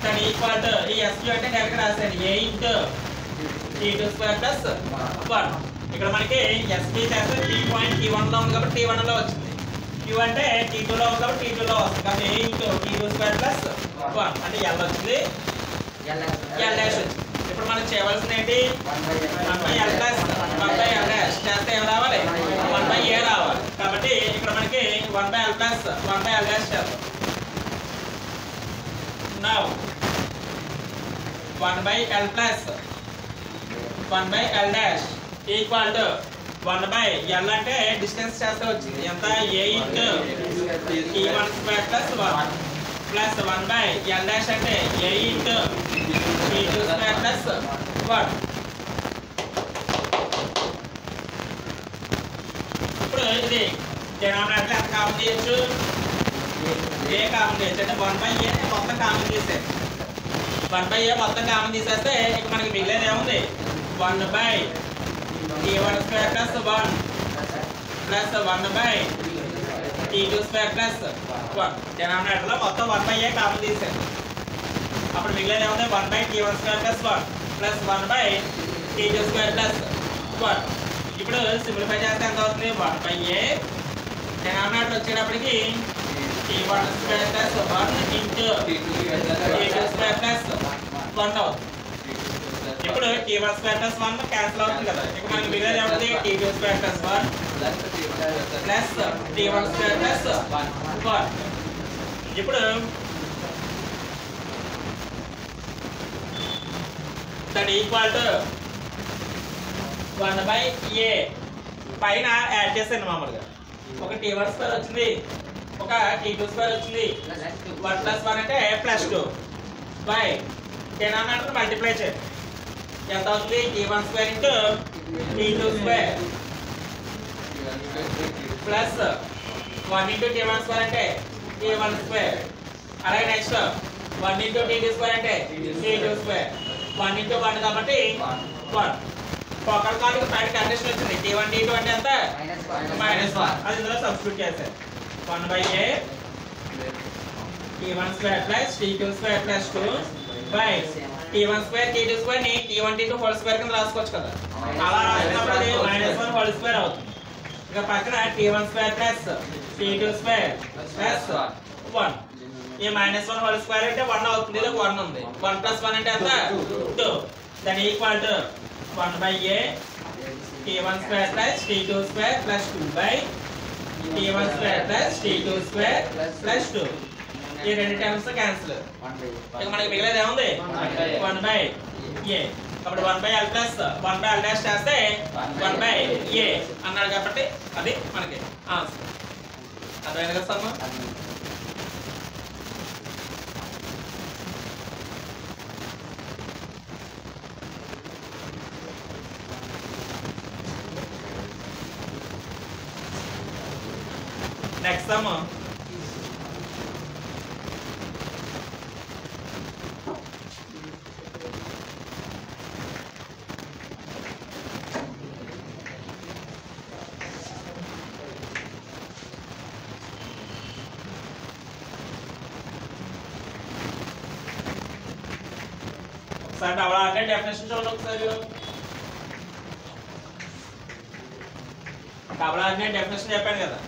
that equal to ఈ sq అంటే డైరెక్ట్ రాసేయండి a into t2 square plus 1. ఇక్కడ మనకి sp చేస్తే t పాయింట్ t1 లో ఉంది కాబట్టి t1 లో వచ్చింది, q అంటే t2 లో ఉంది కాబట్టి t2 లో వస్తుంది కాబట్టి a into t2 square plus 1 అంటే l వచ్చింది l డాష్ వచ్చింది. ఇప్పుడు మనం చేయవలసింది ఏంటి 1/l ప్లస్ 1/l డాష్ చేస్తే ఏం రావాలి 1/a రావాలి. కాబట్టి ఇక్కడ మనకి 1/l ప్లస్ 1/l డాష్ చేద్దాం. Now 1/l plus 1/l dash equal to 1/l అంటే డిస్టెన్స్ చేస్తే వచ్చింది ఎంత a into t1 square plus 1 plus 1/l dash అంటే a into t2 square plus 1. ఇప్పుడు ఇది డినామినేటర్ ఎంత కామన్ చేయొచ్చు a కామన్ చేయొచ్చు అంటే 1/a మొత్తం కామన్ చేసేది. 1/a మొత్తం కామన్ తీసేస్తే ఇక మనకి మిగిలేదు ఏముంది 1/t1 square plus 1 plus 1/t2 square plus 1. Denominator లో మొత్తం 1/a కామన్ తీసేది. అప్పుడు మిగిలేదు ఏముంది 1/t1 square plus 1 plus 1/t2 square plus 1. ఇప్పుడు సింప్లిఫై చేస్తే ఎంత అవుతుంది 1/a డినామినేటర్ వచ్చేటప్పటికి t1 square plus 1 into t2 square plus 1 అవుతుంది. ఇప్పుడు t1 square plus 1 క్యాన్సిల్ అవుతుంది కదా, ఇక మనకి మిగిలిన ఏమవుతుంది t2 square plus 1 plus t1 square plus 1. ఇప్పుడు దట్ ఈక్వల్ టు 1/a పైన యాడ్ చేసాను మామూలుగా. ఒక t1 స్క్వేర్ వచ్చింది, ఒక t2 స్క్వేర్ వచ్చింది, 1 + 1 అంటే +2 బై డినామినేటర్ మల్టిప్లై చేయండి. ఎంత అవుతుంది t1 square into t2 square plus 1 into t1 square అంటే t1 స్క్వేర్. అలాగే నెక్స్ట్ 1 ఇంటూ t2 స్క్వేర్ అంటే t2 స్క్వేర్. 1 ఇంటూ 1 కాబట్టి 1. ఫోకల్ కార్డుకి పైన కండిషన్ వచ్చింది t1 t2 అంటే ఎంత -1. అది ఇందులో సబ్స్టిట్యూట్ చేశారు. 1/a t1 square plus t2 square plus 2 by t1 square t2 square ని t1 t2 హోల్ స్క్వేర్ కింద రాసుకోవచ్చు కదా. అలా రాసినప్పుడు అది -1 హోల్ స్క్వేర్ అవుతుంది. ఇక పక్కన t1 square plus t2 square plus 1. ఈ -1 హోల్ స్క్వేర్ అంటే 1 అవుతుంది. ఇది 1 ఉంది. 1 + 1 అంటే ఎంత 2. That equal to 1/a t1 square plus t2 square plus 2 by t1 square plus t2 square plus 2. ఈ రెండు టర్మ్స్ క్యాన్సిల్. ఇక మనకి మిగిలేది ఏముంది 1/a. కాబట్టి 1/l ప్లస్ 1/l డాష్ చేస్తే 1/a అన్నాడు కాబట్టి అది మనకి ఆన్సర్. అర్థమైంది కదా సార్? నెక్స్ట్ సమ్ ఒకసారి డబుల్ ఆర్డినేట్ డెఫినిషన్ చూడండి. ఒకసారి డబుల్ ఆర్డినేట్ డెఫినిషన్ చెప్పాను కదా.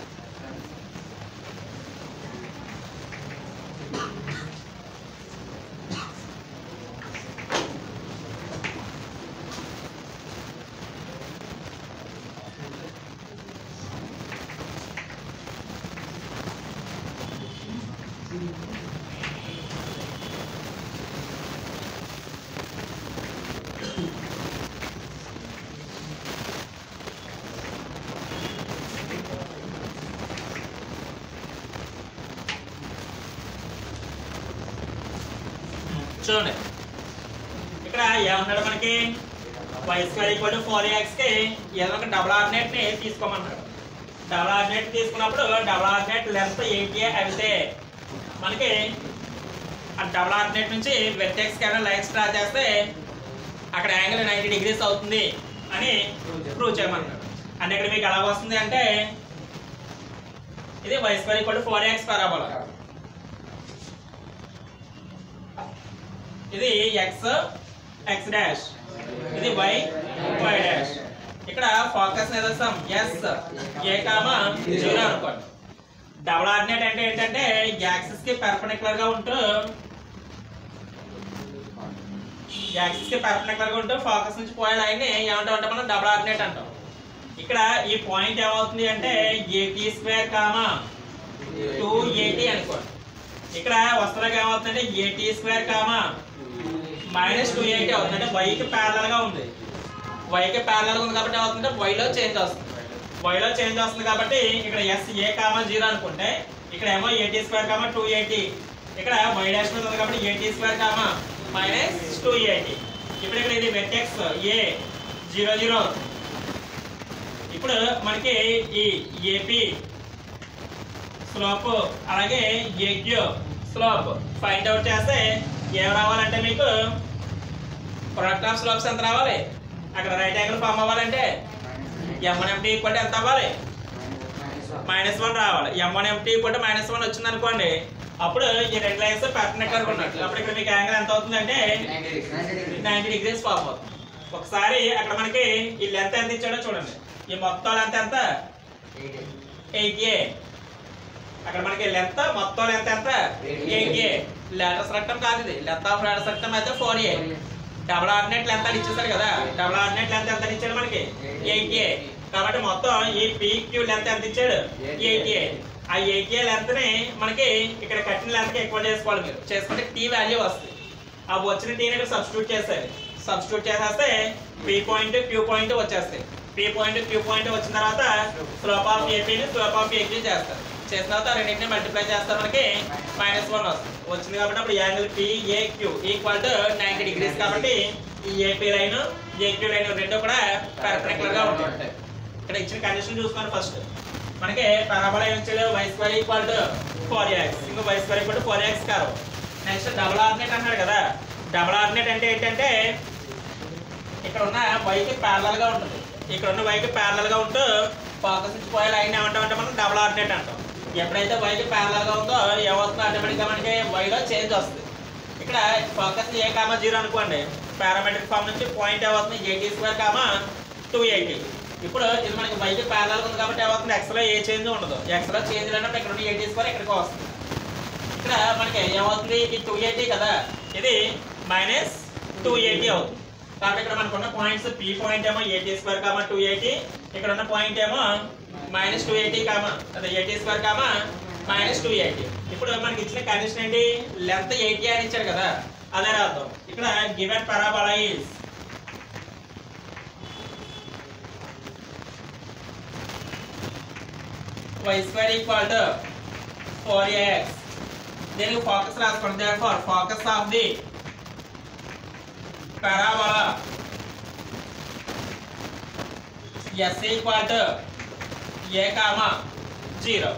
చూడండి ఇక్కడ ఏమన్నాడు మనకి y² = 4ax కి ఏదో ఒక డబుల్ ఆర్డినేట్ ని తీసుకోమన్నాడు. డబుల్ ఆర్డినేట్ తీసుకున్నప్పుడు డబుల్ ఆర్డినేట్ లెంత్ 8a అయితే మనకి ఆ డబుల్ ఆర్డినేట్ నుంచి వెర్టెక్స్ కి లైన్స్ డ్రా చేస్తే అక్కడ యాంగిల్ 90 డిగ్రీస్ అవుతుంది అని ప్రూవ్ చేయమన్నాడు. అంటే ఇక్కడ మీకు ఎలా వస్తుంది అంటే ఇది y² = 4ax పారాబోలా, ఇది x డాష్, ఇది y డాష్. ఇక్కడ ఫోకస్ నిదర్శనం s a, 0 అనుకోండి. డబుల్ ఆర్డినేట్ అంటే ఏంటంటే యాక్సిస్ కి పెర్పెండిక్యులర్ గా ఉంటూ ఫోకస్ నుంచి పోయే లైన్ ని ఏమంటాం అంటే మనం డబుల్ ఆర్డినేట్ అంటాం. ఇక్కడ ఈ పాయింట్ ఏమవుతుంది అంటే at², 2at అనుకోండి. ఇక్కడ వస్తువులకు ఏమవుతుందంటే at², -2at అవుతుంది. అంటే y కి ప్యారలల్ గా ఉంది. y కి ప్యారలల్ గా ఉంది కాబట్టి ఏమవుతుందంటే y లో చేంజ్ వస్తుంది. y లో చేంజ్ వస్తుంది కాబట్టి ఇక్కడ sa, 0 అనుకుంటే ఇక్కడ ఏమో at², 2at. ఇక్కడ y డాష్ మీద ఉంది కాబట్టి at², -2at. ఇప్పుడు ఇక్కడ ఇది వెర్టెక్స్ a 0 0. ఇప్పుడు మనకి ఈ AP స్లోప్ అలాగే AQ స్లోప్ ఫైండ్ అవుట్ చేస్తే ఏం రావాలంటే మీకు ప్రొడక్ట్ ఆఫ్ స్లోప్స్ ఎంత రావాలి? అక్కడ రైట్ యాంగిల్ ఫామ్ అవ్వాలంటే m1mt = ఎంత అవ్వాలి? -1 రావాలి. m1mt = -1 వచ్చింది అనుకోండి, అప్పుడు ఈ రెండు లైన్స్ పర్పెండిక్యులర్ గా ఉన్నట్టు. అప్పుడు ఇక్కడ మీకు యాంగిల్ ఎంత అవుతుంది అంటే 90 డిగ్రీస్ ఫామ్ అవుతుంది. ఒకసారి అక్కడ మనకి ఈ లెంత్ ఎంత ఇచ్చాడో చూడండి. ఈ మొత్తం లెంత్ ఎంత 8a. అక్కడ మనకి లెంత్ మొత్తం లెంత్ ఎంత 8a. లేటర్స్ రెక్టమ్ కాదు ఇది, లెంత్ ఆఫ్ లేటర్స్ రెక్టమ్ అయితే 4a. డబుల్ ఆర్డినేట్ లెంత్ అని ఇచ్చేసారు కదా, డబుల్ ఆర్డినేట్ లెంత్ ఎంత ఇచ్చాడు మనకి 8a. కాబట్టి మొత్తం ఈ PQ లెంత్ ఎంత ఇచ్చాడు 8a. ఆ 8a లెంత్ ని మనకి ఇక్కడ కట్టిన లెంత్ కి ఈక్వల్ చేసుకోవాలి. మీరు చేసుకుంటే T వాల్యూ వస్తుంది. ఆ వచ్చిన T ని ఇక్కడ సబ్స్టిట్యూట్ చేస్తారు. సబ్స్టిట్యూట్ చేసేస్తే P పాయింట్ Q పాయింట్ వచ్చేస్తాయి. P పాయింట్ Q పాయింట్ వచ్చిన తర్వాత స్లోప్ ఆఫ్ AP ని స్లోప్ ఆఫ్ AQ చేస్తారు. చేసిన తర్వాత రెండింటిని మల్టిప్లై చేస్తే మనకి -1 వస్తుంది. వచ్చింది కాబట్టి అప్పుడు angle PAQ equal to 90 degrees. కాబట్టి ఈ AP లైన్ AQ లైన్ రెండు కూడా పర్పెండిక్యులర్ గా ఉంటాయి. ఇక్కడ ఇచ్చిన కండిషన్ చూసుకోండి. ఫస్ట్ మనకి పరాబోలా ఏం ఇచ్చాడు y² ఈక్వల్ టు 4x, ఇంకో y² ఈక్వల్ టు 4x కాదు. నెక్స్ట్ డబుల్ ఆర్డినేట్ అన్నాడు కదా, డబుల్ ఆర్డినేట్ అంటే ఏంటంటే ఇక్కడ ఉన్న y కి ప్యారలల్ గా ఉంటుంది, ఇక్కడ ఉన్న y కి ప్యారలల్ గా ఉంటూ ఫోకస్ నుంచి పోయే లైన్ ఏమంటామంటే మనం డబుల్ ఆర్డినేట్ అంటాం. ఎప్పుడైతే y కి ప్యారలల్ గా ఉందో ఏమవుతుందో ఆటోమేటిక్గా మనకి y లో చేంజ్ వస్తుంది. ఇక్కడ ఫోకస్ a,0 అనుకోండి, పారామెట్రిక్ ఫామ్ నుంచి పాయింట్ ఏమవుతుంది 80² 280. ఇప్పుడు ఇది మనకి y కి ప్యారలల్ ఉంది కాబట్టి ఏమవుతుంది x లో ఏ చేంజ్ ఉండదు. x లో చేంజ్ లేనప్పుడు ఇక్కడ ఉన్న 80² ఇక్కడికి వస్తుంది. ఇక్కడ మనకి ఏమవుతుంది ఈ 280 కదా, ఇది -280 అవుతుంది. కాబట్టి ఇక్కడ మనకున్న పాయింట్స్ P పాయింట్ ఏమో 80² 280, ఇక్కడ ఉన్న పాయింట్ ఏమో -280 అదే 80² -280. ఇప్పుడు మనకి ఇచ్చిన కండిషన్ ఏంటి, లెంత్ 80 అని ఇచ్చాడు కదా, అదే రాద్దాం. ఇక్కడ given parabola is y² equal to 4x. దీనికి ఫోకస్ రాసుకోండి. therefore focus of the parabola s equal to a,0.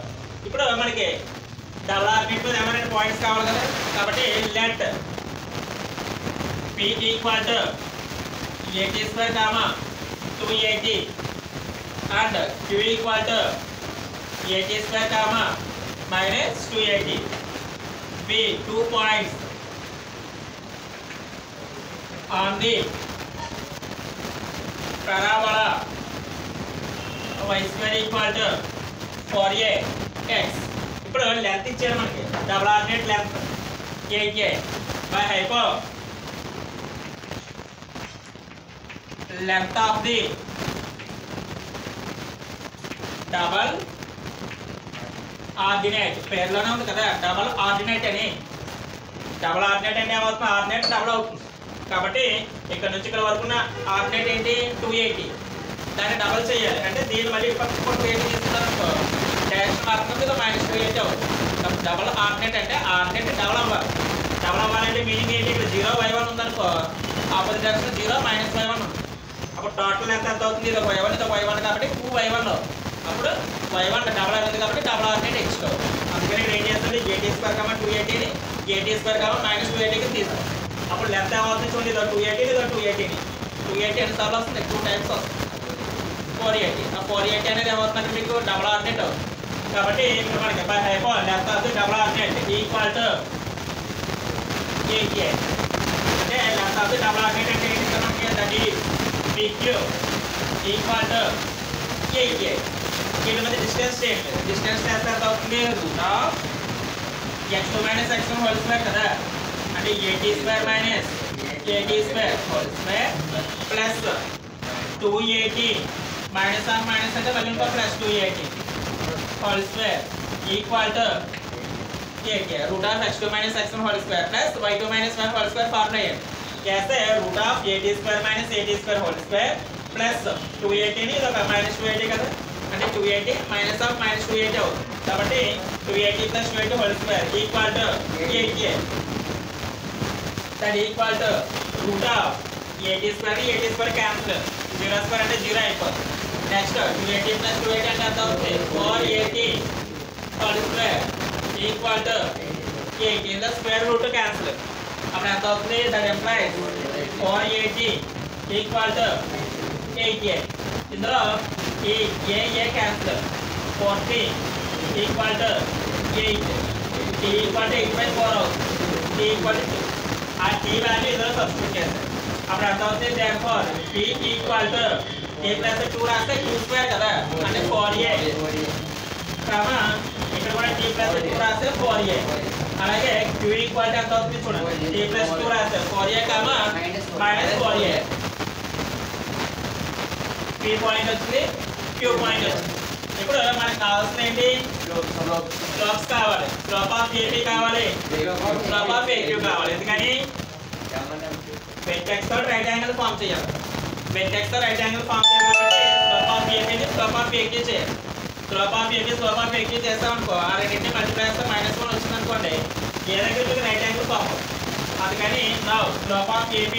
ఇప్పుడు మనకి డబుల్ ఆర్డినేట్ మీద ఏమైనా పాయింట్స్ కావాలి కదా, కాబట్టి let P equal to 80² 280 and Q equal to 80² -280. B 2 points on the parabola y² equal to 4ax. ఇప్పుడు లెంత్ ఇచ్చాడు మనకి, double ordinate length 8a by hypo length of the double ordinate. పేర్లోనే ఉంది కదా డబల్ ఆర్డినేట్ అని. Double ordinate అంటే ఏమవుతుంది, ordinate double అవుతుంది. కాబట్టి ఇక్కడ నుంచి ఇక్కడ వరకు ఉన్న ఆర్డినేట్ ఏంటి 280, దాన్ని డబల్ చేయాలి అంటే దీన్ని మళ్ళీ పక్కకు 280 తీసుకున్నారనుకో డైరెక్షన్ మాత్రం మీద -280 అవుతుంది. డబల్ ఆర్డినేట్ అంటే ఆర్డినేట్ డబల్ అవ్వాలి. డబల్ అవ్వాలంటే మీనింగ్ ఏంటి, ఇక్కడ 0 y1 ఉందనుకో ఆపోజిట్ డైరెక్షన్ 0 -y1 ఉంది. అప్పుడు టోటల్ ఎంత అవుతుంది, ఇది y1 ఇది y1 కాబట్టి 2y1 అప్పుడు y1 డబల్ అవుతుంది కాబట్టి డబల్ ఆర్డినేట్ x2. అందుకని ఇక్కడ ఏం చేస్తుంది 80² 280ని 80² -280కి తీసుకో. అప్పుడు లెంత్ ఏమవుతుంది చూడండి, ఇదో 280 ఇదో 280ని 280 ఎన్నిసార్లు వస్తుంది 2 టైమ్స్ వస్తుంది 480. ఆ 480 అనేది ఏమవుతుందంటే మీకు డబల్ ఆర్డినేట్ అవుతుంది. కాబట్టి ఇక్కడ మనకి by hypo length of the double ordinate equal to 80. అంటే length of the double ordinate అంటే ఏంటి మనకి that is PQ equal to 80. వీటి మధ్య డిస్టెన్స్ చేయండి. డిస్టెన్స్ చేస్తే ఎంత అవుతుంది x2 - x1 హోల్ స్క్వేర్ కదా, అంటే 80² - 80² whole square plus 280 minus r minus అంటే మళ్ళీ ఇంకో plus 280 whole square equal to 80 root of x2 - x1 whole square plus y2 - y whole square formula ఏంటి చేస్తే root of 80² - 80² whole square plus 280ని ఇది ఒక -280 కదా, అంటే 280 మైనస్ ఆఫ్ -280 అవుతుంది. కాబట్టి 280 + 280 whole square equal to 80. That equal to root of 80² cancel, 0² అంటే 0 అయిపోతుంది. నెక్స్ట్ 280 + 280 అంటే ఎంత అవుతుంది 480 హోల్ స్క్వేర్ ఈక్వల్ టు 80. ఇందులో స్క్వేర్ రూట్ క్యాన్సిల్, అప్పుడు ఎంత అవుతుంది దట్ ఎంప్లాయిస్ 480 ఈక్వల్ టు 88. ఇందులో ఈ a cancel 40 equal to 8, t equal to 8/4 అవుతుంది, t ఈక్వల్ టు 2. ఆ t వాల్యూ ఇందులో సబ్స్టిట్యూట్ చేస్తాం. అప్పుడు ఎంత అవుతుంది therefore p equal to a + 2 రాస్తే 2² కదా, అంటే 4a ఇక్కడ ఇక్కడ కూడా t + 2 రాస్తే 4a. అలాగే q ఈక్వాలిటీ ఎంత అవుతుంది చూడండి, t + 2 రాస్తే 4a minus 4a. p point వచ్చింది, q పాయింట్ వచ్చింది. ఇప్పుడు మనకు కావాల్సిన ఏంటి, స్లోప్స్ కావాలి. స్లోప్ ఆఫ్ AP కావాలి, స్లోప్ ఆఫ్ AQ కావాలి. ఎందుకని వెర్టెక్స్ తో రైట్ యాంగిల్ ఫామ్ చేయాలి. వెర్టెక్స్ తో రైట్ యాంగిల్ ఫామ్ చేయాలి కాబట్టి స్లోప్ ఆఫ్ AP ని స్లోప్ ఆఫ్ AQ చేయాలి. Slope of AP slope of AQ చేస్తాం అనుకో, ఆ రెండింటిని మల్టిప్లై చేస్తే -1 వచ్చింది అనుకోండి, ఏ దగ్గర రైట్ యాంగిల్ ఫామ్. అందుకని now slope of AP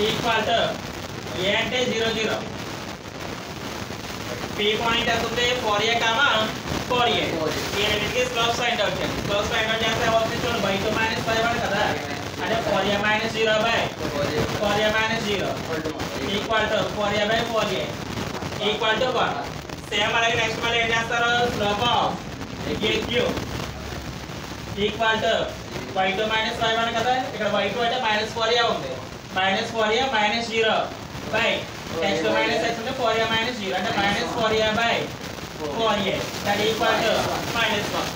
equal to a అంటే 0 0, p పాయింట్ ఎంత ఉంది 4a 4a. ఈ రెండింటికి స్లోప్స్ ఫైండ్ అవుట్ చేయండి. స్లోప్స్ ఫైండ్ అవుట్ చేస్తే అవుతుంది చూడండి, y2 - 5 కదా, అంటే 4a - 0 4a - 0 equal to 4a 4a equal to 1. Same అలాగే నెక్స్ట్ మళ్ళీ ఏం చేస్తారు, slope of AQ equal to y2 - 5 కదా, ఇక్కడ y2 అంటే -4a ఉంది, -4a - 0 by x to minus x అంటే 4a - 0 అంటే -4a / 4a that equal to -1.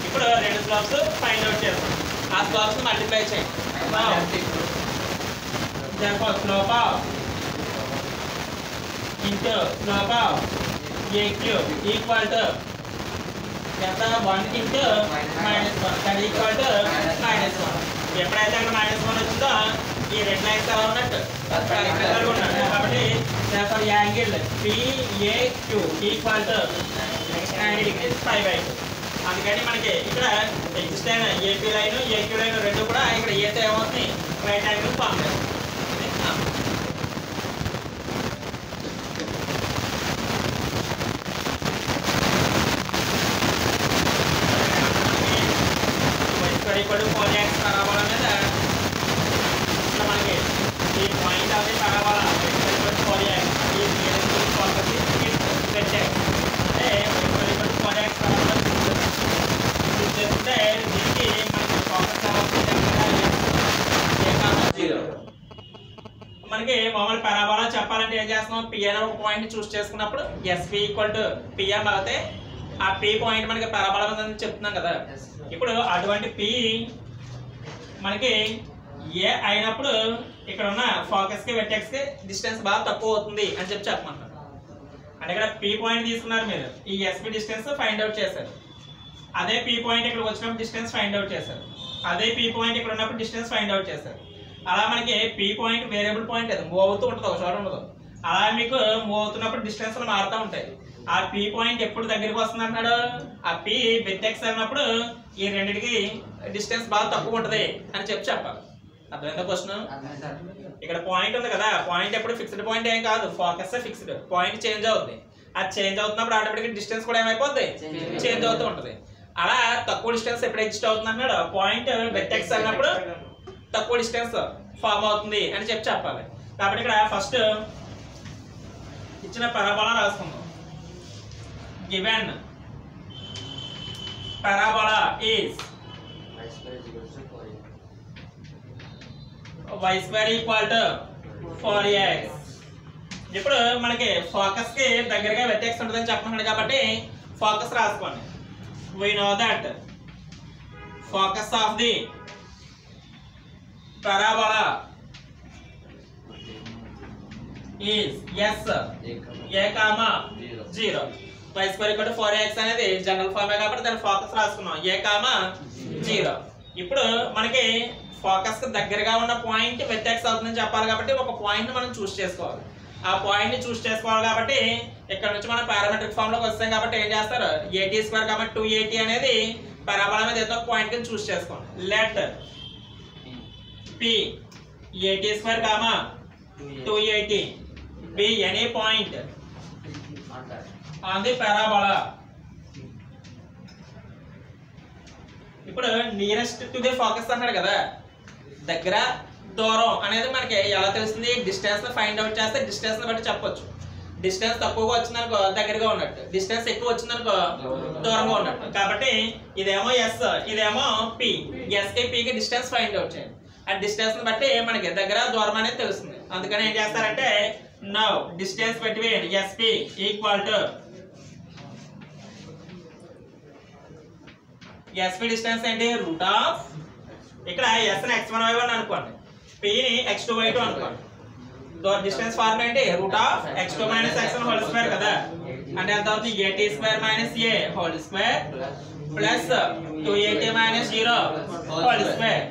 ఇప్పుడు రెండు స్లోప్స్ ఫైండ్ అవుట్ చేస్తాం, ఆ స్లోప్స్ మల్టిప్లై చేయండి. therefore slope of into slope of AQ equal to ఎంత 1 into -1 that equal to -1. ఎప్పుడైతే అక్కడ -1 వచ్చిందో ఈ రెడ్ లైన్స్ ఎలా ఉన్నట్టు ఇక్కడ ఉన్నట్టు, కాబట్టి therefore angle PAQ equal to 90 degrees 5/2. అందుకని మనకి ఇక్కడ ఎగ్జిస్ట్ అయిన AP లైన్ AQ లైన్ రెండు కూడా ఇక్కడ ఏతో ఏమవుతుంది, రైట్ యాంగిల్ ఫామ్ చేస్తుంది. ఇక్కడ 4x పరాబోలా మీద మనకి ఈ పాయింట్ అదే పరాబోలా 4x ఈ ఫోకస్ వెర్టెక్స్ అంటే 4x పరాబోలా చూస్తే దీనికి మనకి ఫోకస్ అవుతుంది 0. మనకి మామూలు పరాబోలా చెప్పాలంటే ఏం చేస్తున్నాం, P అనే ఒక పాయింట్ చూస్ చేసుకున్నప్పుడు SP = PM అవుతే ఆ P పాయింట్ మనకి పరాబోలా ఉందని చెప్తున్నాం కదా. ఇప్పుడు అటువంటి P మనకి ఏ అయినప్పుడు ఇక్కడ ఉన్న ఫోకస్ కి వెర్టెక్స్ కి డిస్టెన్స్ బాగా తక్కువ అవుతుంది అని చెప్పమంటారు. అంటే ఇక్కడ P పాయింట్ తీసుకున్నారు మీరు, ఈ SP డిస్టెన్స్ ఫైండ్ అవుట్ చేశారు. అదే P పాయింట్ ఇక్కడ వచ్చినప్పుడు డిస్టెన్స్ ఫైండ్ అవుట్ చేశారు. అదే P పాయింట్ ఇక్కడ ఉన్నప్పుడు డిస్టెన్స్ ఫైండ్ అవుట్ చేశారు. అలా మనకి P పాయింట్ వేరియబుల్ పాయింట్ అది మూవ్ అవుతూ ఉంటుంది, ఒక చోట ఉండదు. అలా మీకు మూవ్ అవుతున్నప్పుడు డిస్టెన్స్ మారుతూ ఉంటాయి. ఆ P పాయింట్ ఎప్పుడు దగ్గరికి వస్తుంది అంటున్నాడు, ఆ P వెర్టెక్స్ అన్నప్పుడు ఈ రెండింటికి డిస్టెన్స్ బాగా తక్కువ ఉంటుంది అని చెప్పాలి. అర్థమైందా క్వశ్చన్? ఇక్కడ పాయింట్ ఉంది కదా, పాయింట్ ఎప్పుడు ఫిక్స్డ్ పాయింట్ ఏం కాదు, ఫోకస్ ఫిక్స్డ్, పాయింట్ చేంజ్ అవుతుంది. అది చేంజ్ అవుతున్నప్పుడు ఆటోమేటిక్ డిస్టెన్స్ కూడా ఏమైపోద్ది, చేంజ్ అవుతూ ఉంటుంది. అలా తక్కువ డిస్టెన్స్ ఎప్పుడు ఎగ్జిస్ట్ అవుతుంది అన్నాడు, పాయింట్ వెర్టెక్స్ అన్నప్పుడు తక్కువ డిస్టెన్స్ ఫామ్ అవుతుంది అని చెప్పాలి. కాబట్టి ఇక్కడ ఫస్ట్ ఇచ్చిన parabola రాసుకుందాం. given parabola is y square equal to 4x. ఇప్పుడు మనకి ఫోకస్ కి దగ్గరగా వెర్టెక్స్ ఉంటుందని చెప్పమన్నాడు కాబట్టి ఫోకస్ రాసుకోండి. we know that focus of the parabola is s a, 0. y square equal to 4x అనేది జనరల్ ఫార్మే కాబట్టి దాని ఫోకస్ రాసుకున్నాం a, 0. ఇప్పుడు మనకి ఫోకస్ కి దగ్గరగా ఉన్న పాయింట్ వెర్టెక్స్ అవుతుందని చెప్పాలి కాబట్టి ఒక పాయింట్ మనం చూస్ చేసుకోవాలి. ఆ పాయింట్ ని చూస్ చేసుకోవాలి కాబట్టి ఇక్కడ నుంచి మనం పారామెట్రిక్ ఫామ్ లోకి వస్తాం కాబట్టి ఏం చేస్తారు, AT² 2AT అనేది పరాబోలా మీద ఏదో ఒక పాయింట్ ని చూస్ చేసుకోండి. Let P AT² 2AT be any point on the parabola. ఇప్పుడు నియరెస్ట్ టు ది ఫోకస్ అన్నాడు కదా, దగ్గర దూరం అనేది మనకి ఎలా తెలుస్తుంది, డిస్టెన్స్ ఫైండ్ అవుట్ చేస్తే డిస్టెన్స్ బట్టి చెప్పొచ్చు. డిస్టెన్స్ తక్కువగా వచ్చిందనుకో దగ్గరగా ఉన్నట్టు, డిస్టెన్స్ ఎక్కువ వచ్చిందనుకో దూరంగా ఉన్నట్టు. కాబట్టి ఇదేమో S, ఇదేమో P. S కి P కి డిస్టెన్స్ ఫైండ్ అవుట్ చేయండి. ఆ డిస్టెన్స్ బట్టి మనకి దగ్గర దూరం అనేది తెలుస్తుంది. అందుకని ఏం చేస్తారంటే now distance between SP equal to SP distance ఏంటి రూట్ ఆఫ్ ఇక్కడ ఎస్ ని x1y1 అనుకోండి p ని x2y2 అనుకోండి డిస్టెన్స్ ఫార్మ్ ఏంటి route of x2 minus x1 whole square కదా అంటే ఎంత అవుతుంది at square minus a whole square plus 2at minus 0 whole square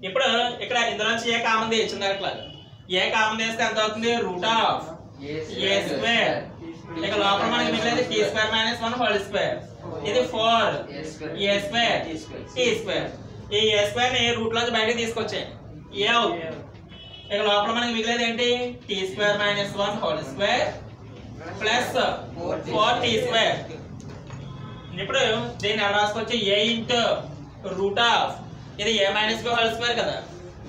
ఇప్పుడు ఇక్కడ ఇందులో నుంచి ఏ కామన్ తీయచ్చు అట్లా ఏ కామన్ తీస్తే ఎంత అవుతుంది రూట్ ఆఫ్ a స్క్వేర్ ఇక లోపల మనకి మిగిలేది t square minus 1 whole square ఇది 4 a స్క్వేర్ t స్క్వేర్ ఈ a స్క్వేర్ ని రూట్ లోంచి బయటికి తీసుకొచ్చేయండి ఏ అవుతుంది ఇక లోపల మనకి మిగిలేది ఏంటి t square minus 1 whole square plus 4t square ఇప్పుడు దీన్ని ఎలా రాసుకోవచ్చు a ఇంటూ రూట్ ఆఫ్ ఇది a minus b whole square కదా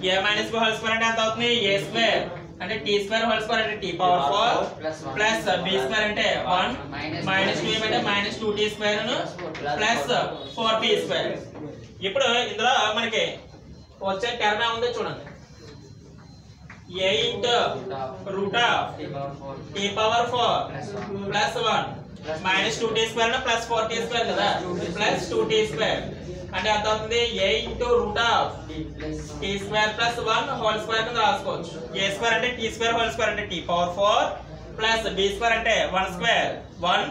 a minus b whole square అంటే ఎంత అవుతుంది a స్క్వేర్ అంటే t స్క్వేర్ హోల్ స్క్వేర్ అంటే t power 4 plus b square అంటే 1 మైనస్ 2 అంటే minus 2t square plus 4t square ఇప్పుడు ఇందులో మనకి వచ్చే టర్మ్ ఏముందో చూడండి a into root of t power 4 plus 1 minus 2t square plus 4t square కదా ప్లస్ 2t స్క్వేర్ అంటే ఎంత అవుతుంది a into root of t square plus 1 whole square కింద రాసుకోవచ్చు a స్క్వేర్ అంటే t స్క్వేర్ హోల్ స్క్వేర్ అంటే t power 4 plus b square అంటే 1 square 1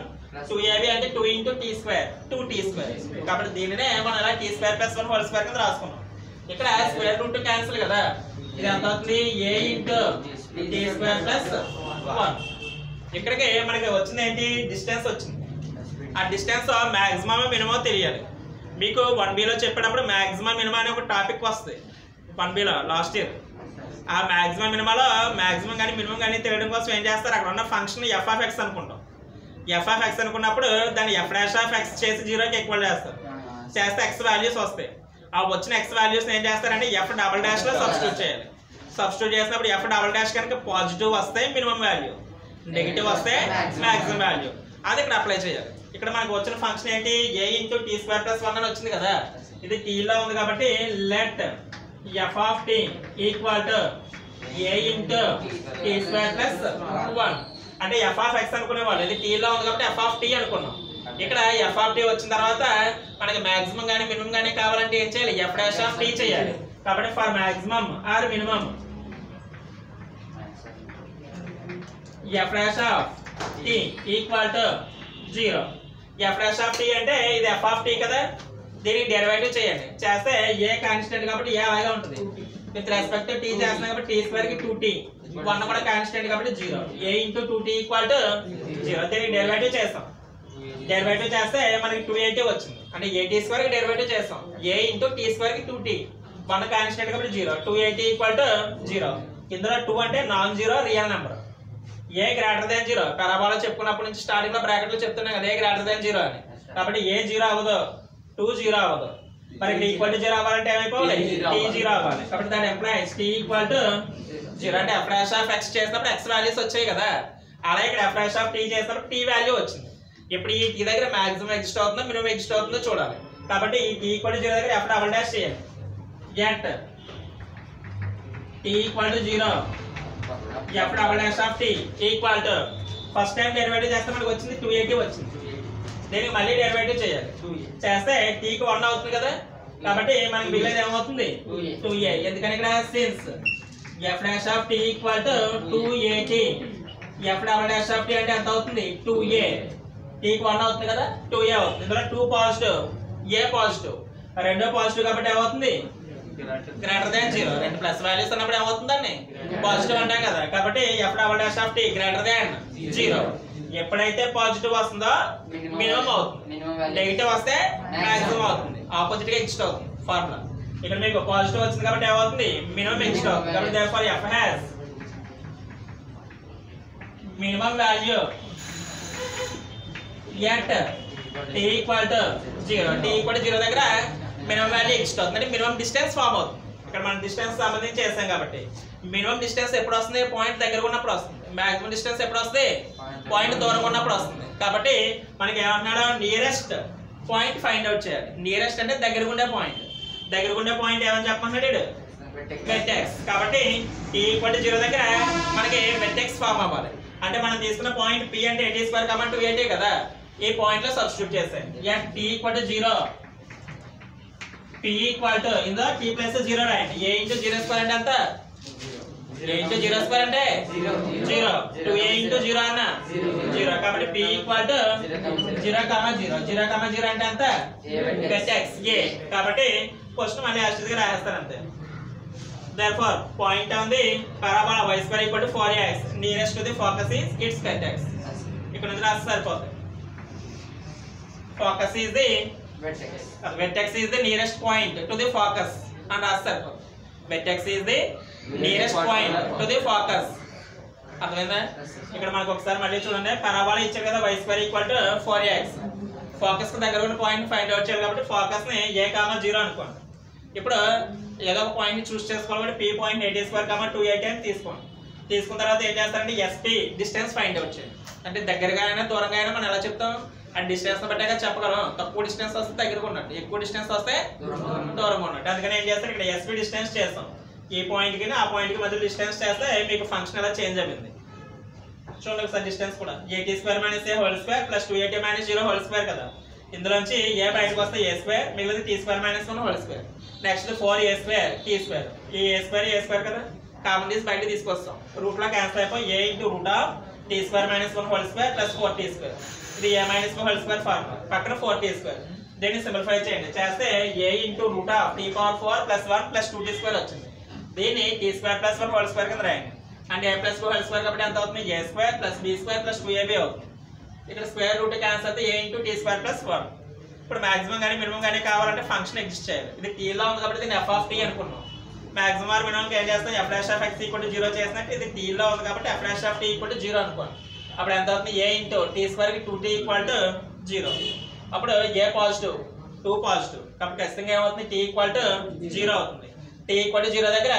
2ab అంటే 2 into t square 2t square కాబట్టి దీనినే మనం ఇలా t square plus 1 whole square కింద రాసుకున్నాం ఇక్కడ స్క్వేర్ రూట్ క్యాన్సిల్ కదా ఇది ఎంత అవుతుంది a into t square plus 1 ఇక్కడికి మనకి వచ్చింది ఏంటి డిస్టెన్స్ వచ్చింది ఆ డిస్టెన్స్ మాక్సిమం మినిమం తెలియాలి మీకు 1B లో చెప్పేటప్పుడు మాక్సిమం మినిమం అనే ఒక టాపిక్ వస్తుంది 1B లో లాస్ట్ ఇయర్ ఆ మాక్సిమం మినిమాలో మాక్సిమం కానీ మినిమం కానీ తెలియడం కోసం ఏం చేస్తారు అక్కడ ఉన్న ఫంక్షన్ f ఆఫ్ x అనుకుంటాం f ఆఫ్ x అనుకున్నప్పుడు దాన్ని f డాష్ ఆఫ్ x చేసి 0కి ఈక్వల్ చేస్తారు చేస్తే x వాల్యూస్ వస్తాయి ఆ వచ్చిన x వాల్యూస్ ఏం చేస్తారంటే f డబుల్ డాష్ లో సబ్స్టిట్యూట్ చేయాలి సబ్స్టిట్యూట్ చేసినప్పుడు f డబుల్ డాష్ కనుక పాజిటివ్ వస్తే మినిమం వాల్యూ నెగిటివ్ వస్తే మాక్సిమం వాల్యూ అది ఇక్కడ అప్లై చేయాలి ఇక్కడ మనకు వచ్చిన ఫంక్షన్ ఏంటి a into t square plus 1 అని వచ్చింది కదా ఇది t లో ఉంది కాబట్టి let f of t equal to a into t square plus 1 అంటే f ఆఫ్ x అనుకునేవాళ్ళు ఇది t లో ఉంది కాబట్టి f ఆఫ్ t అనుకున్నాం ఇక్కడ f ఆఫ్ t వచ్చిన తర్వాత మనకి మాక్సిమం కానీ మినిమం కానీ కావాలంటే ఏం చేయాలి f డాష్ ఆఫ్ t చేయాలి కాబట్టి for maximum or minimum f dash of t equal to 0 f dash of t అంటే ఇది f ఆఫ్ t కదా దీనికి డెరివేటివ్ చేయండి చేస్తే a కాన్స్టెంట్ కాబట్టి a అలాగే ఉంటుంది విత్ రెస్పెక్ట్ టు t చేస్తున్నాం కాబట్టి t స్క్వేర్ కి 2t 1 కూడా కాన్స్టెంట్ కాబట్టి 0 a into 2t equal to 0 దీనికి డెరివేటివ్ చేస్తాం డెరివేటివ్ చేస్తే మనకి 2at వచ్చింది అంటే at స్క్వేర్ కి డెరివేటివ్ చేస్తాం a ఇంటూ t స్క్వేర్ కి 2t 1 కాన్స్టెంట్ కాబట్టి 0 2at ఈక్వల్ టు 0 ఇందులో 2 అంటే non zero real number a greater than 0 parabola చెప్పుకున్నప్పటి నుంచి స్టార్టింగ్ లో బ్రాకెట్ లో చెప్తున్నాం కదా a గ్రేటర్ దాన్ 0 అని కాబట్టి a 0 అవ్వదు 2 0 అవ్వదు మరి t ఈక్వల్ టు 0 అవ్వాలంటే ఏమైపోవాలి t 0 అవ్వాలి కాబట్టి దాని ఎంప్లాయీస్ t ఈక్వల్ టు 0 అంటే f డాష్ ఆఫ్ x చేసినప్పుడు x వాల్యూస్ వచ్చాయి కదా అలాగే ఇక్కడ f డాష్ ఆఫ్ t చేసినప్పుడు t వాల్యూ వచ్చింది ఇప్పుడు ఈ t దగ్గర మాక్సిమం ఎగ్జిస్ట్ అవుతుందో మినిమం ఎగ్జిస్ట్ అవుతుందో చూడాలి కాబట్టి ఈ t ఈక్వల్ టు 0 దగ్గర f డబుల్ డాష్ చేయాలి get t equal to 0 f double dash of t equal to first time derivative చేస్తే మనకు వచ్చింది 280 వచ్చింది దీనికి మళ్ళీ డెరివేటివ్ చేయాలి చేస్తే t కి 1 అవుతుంది కదా కాబట్టి మనకి మిగిలేది ఏమవుతుంది 2a ఎందుకని ఇక్కడ since f dash of t equal to 2at f double dash of t అంటే ఎంత అవుతుంది 2a t కి 1 అవుతుంది కదా 2a అవుతుంది ఇందులో 2 పాజిటివ్ a పాజిటివ్ రెండో పాజిటివ్ కాబట్టి ఏమవుతుంది గ్రేటర్ దాన్ 0 రెండు ప్లస్ వాల్యూస్ అన్నప్పుడు ఏమవుతుందండి పాజిటివ్ అంటాం కదా కాబట్టి f double dash of t greater than 0 ఎప్పుడైతే పాజిటివ్ వస్తుందో మినిమం అవుతుంది నెగిటివ్ వస్తే మాక్సిమం అవుతుంది ఆపోజిట్ గా ఎగ్జిస్ట్ అవుతుంది ఫార్ములా ఇక్కడ మీకు పాజిటివ్ వచ్చింది కాబట్టి ఏమవుతుంది మినిమం ఎగ్జిస్ట్ అవుతుంది కాబట్టి therefore f has minimum value at t equal to 0 t equal to 0 దగ్గర మినిమం వాల్యూ ఎగ్జిస్ట్ అవుతుంది అంటే మినిమం డిస్టెన్స్ ఫామ్ అవుతుంది ఇక్కడ మనం డిస్టెన్స్ సంబంధించి చేస్తాం కాబట్టి మినిమం డిస్టెన్స్ ఎప్పుడు వస్తుంది పాయింట్ దగ్గర ఉన్నప్పుడు వస్తుంది మాక్సిమం డిస్టెన్స్ ఎప్పుడు వస్తుంది పాయింట్ దూరంగా ఉన్నప్పుడు వస్తుంది కాబట్టి మనకి ఏమంటున్నాడు నియరెస్ట్ పాయింట్ ఫైండ్ అవుట్ చేయాలి నియరెస్ట్ అంటే దగ్గర ఉండే పాయింట్ ఏమని చెప్పమన్నాడు వెర్టెక్స్ కాబట్టి t ఈక్వల్ టు 0 దగ్గర మనకి వెర్టెక్స్ ఫామ్ అవ్వాలి అంటే మనం తీసుకున్న పాయింట్ p అంటే at స్క్వేర్ 2at కదా ఈ పాయింట్ లో సబ్స్టిట్యూట్ చేస్తాం t equal to 0 p equal to ఇందులో t ప్లస్ 0 రాయండి. a ఇంటూ 0 స్క్వేర్ అంటే ఎంత? a ఇంటూ 0 స్క్వేర్ అంటే 0. 2a ఇంటూ 0 అన్న 0. కాబట్టి p equal to 0 comma 0. 0 comma 0 అంటే ఎంత? x a. కాబట్టి క్వశ్చన్ మళ్ళీ యాస్టిస్గా రాసేస్తారు అంతే. Therefore, point on the parabola y square equal to 4ax. Nearest to the focus is its vertex. ఇక్కడ నుంచి రాస్తే సరిపోతుంది. Focus is the vertex is the nearest point to the focus. And రాస్తే సరిపోతుంది. Vertex is the nearest point to the focus. అర్థమైందా? ఇక్కడ మనకు ఒకసారి మళ్ళీ చూడండి. పరాబోలా ఇచ్చారు కదా y square equal to 4ax. Focus కు దగ్గర ఉన్న పాయింట్ ఫైండ్ అవుట్ చేయాలి కాబట్టి ఫోకస్ ని a, 0 అనుకోండి. ఇప్పుడు ఏదో ఒక పాయింట్ ని చూస్ చేసుకోవాలి కాబట్టి p పాయింట్ 80² 280 అని తీసుకోండి. తీసుకున్న తర్వాత ఏం చేస్తారంటే sp డిస్టెన్స్ ఫైండ్ అవుట్ చేయండి. అంటే దగ్గరగా అయినా దూరంగా అయినా మనం ఎలా చెప్తాం? ఆ డిస్టెన్స్ బట్టే చెప్పగలం. తక్కువ డిస్టెన్స్ వస్తే దగ్గరగా ఉన్నట్టు, ఎక్కువ డిస్టెన్స్ వస్తే దూరంగా ఉన్నట్టు. అందుకని ఏం చేస్తారు, ఇక్కడ sp డిస్టెన్స్ చేస్తాం. ఈ పాయింట్ కి ఆ పాయింట్ కి మధ్య డిస్టెన్స్ చేస్తే మీకు ఫంక్షన్ ఎలా చేంజ్ అయింది చూడండి ఒకసారి. డిస్టెన్స్ కూడా a² - a whole square plus 280 - 0 whole square కదా. ఇందులోంచి ఏ బయటకు వస్తే a² మిగిలింది t² - 1 whole square. Next 4a² t². ఈ a² కదా కామన్ తీసి బయట తీసుకొస్తాం. రూట్ లో క్యాన్సిల్ అయిపోయి a into root of t² - 1 whole square plus 4t². ఇది a - 1 హోల్ స్క్వేర్ ఫార్ములా. పక్కన 4t². దీన్ని సింప్లిఫై చేయండి. చేస్తే a into root of t⁴ plus 1 plus 2t² వచ్చింది. దీన్ని t² + 1 హోల్ స్క్వేర్ కింద రాయండి. అంటే a + 2 హోల్ స్క్వేర్ కాబట్టి ఎంత అవుతుంది? a² + b² + 2ab అవుతుంది. ఇక్కడ స్క్వేర్ రూట్ క్యాన్సిల్ అయితే a ఇంటూ t² + 1. ఇప్పుడు మాక్సిమం కానీ మినిమం కానీ కావాలంటే ఫంక్షన్ ఎగ్జిస్ట్ చేయాలి. ఇది t లో ఉంది కాబట్టి దీన్ని f ఆఫ్ t అనుకున్నాం. మాక్సిమం ఆర్ మినిమం ఏం చేస్తాం? f' x = 0 చేసినట్టు ఇది t లో ఉంది కాబట్టి f' t = 0 అనుకోండి. అప్పుడు ఎంత అవుతుంది? a ఇంటూ t² కి 2t = 0. అప్పుడు a పాజిటివ్ 2 పాజిటివ్ కాబట్టి ఖచ్చితంగా ఏమవుతుంది? t = 0 అవుతుంది. t = 0 దగ్గర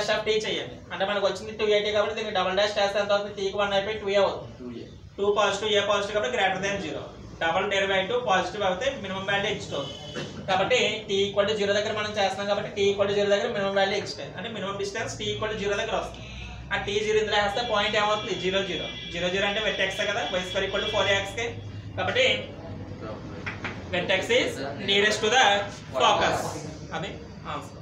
f'' t చేయండి. అంటే మనకు వచ్చింది 280 కాబట్టి దీనికి డబుల్ డాష్ చేస్తే ఎంత అవుతుంది? t కి 1 అయిపోయి 2a అవుతుంది. 2 పాజిటివ్ a పాజిటివ్ కాబట్టి greater than 0. Double derivative positive అయితే మినిమం వాల్యూ ఎగ్జిస్ట్ అవుతుంది. కాబట్టి t = 0 దగ్గర మనం చేస్తున్నాం కాబట్టి t = 0 దగ్గర మినిమం వాల్యూ ఎగ్జిస్ట్ అయ్యింది. అంటే మినిమం డిస్టెన్స్ t = 0 దగ్గర వస్తుంది. ఆ t 0 ఇందులో వేస్తే పాయింట్ ఏమవుతుంది? 0 0 0 0 అంటే వెర్టెక్స్ కదా y² = 4ax కి. కాబట్టి vertex is nearest to the focus. అది ఆన్సర్.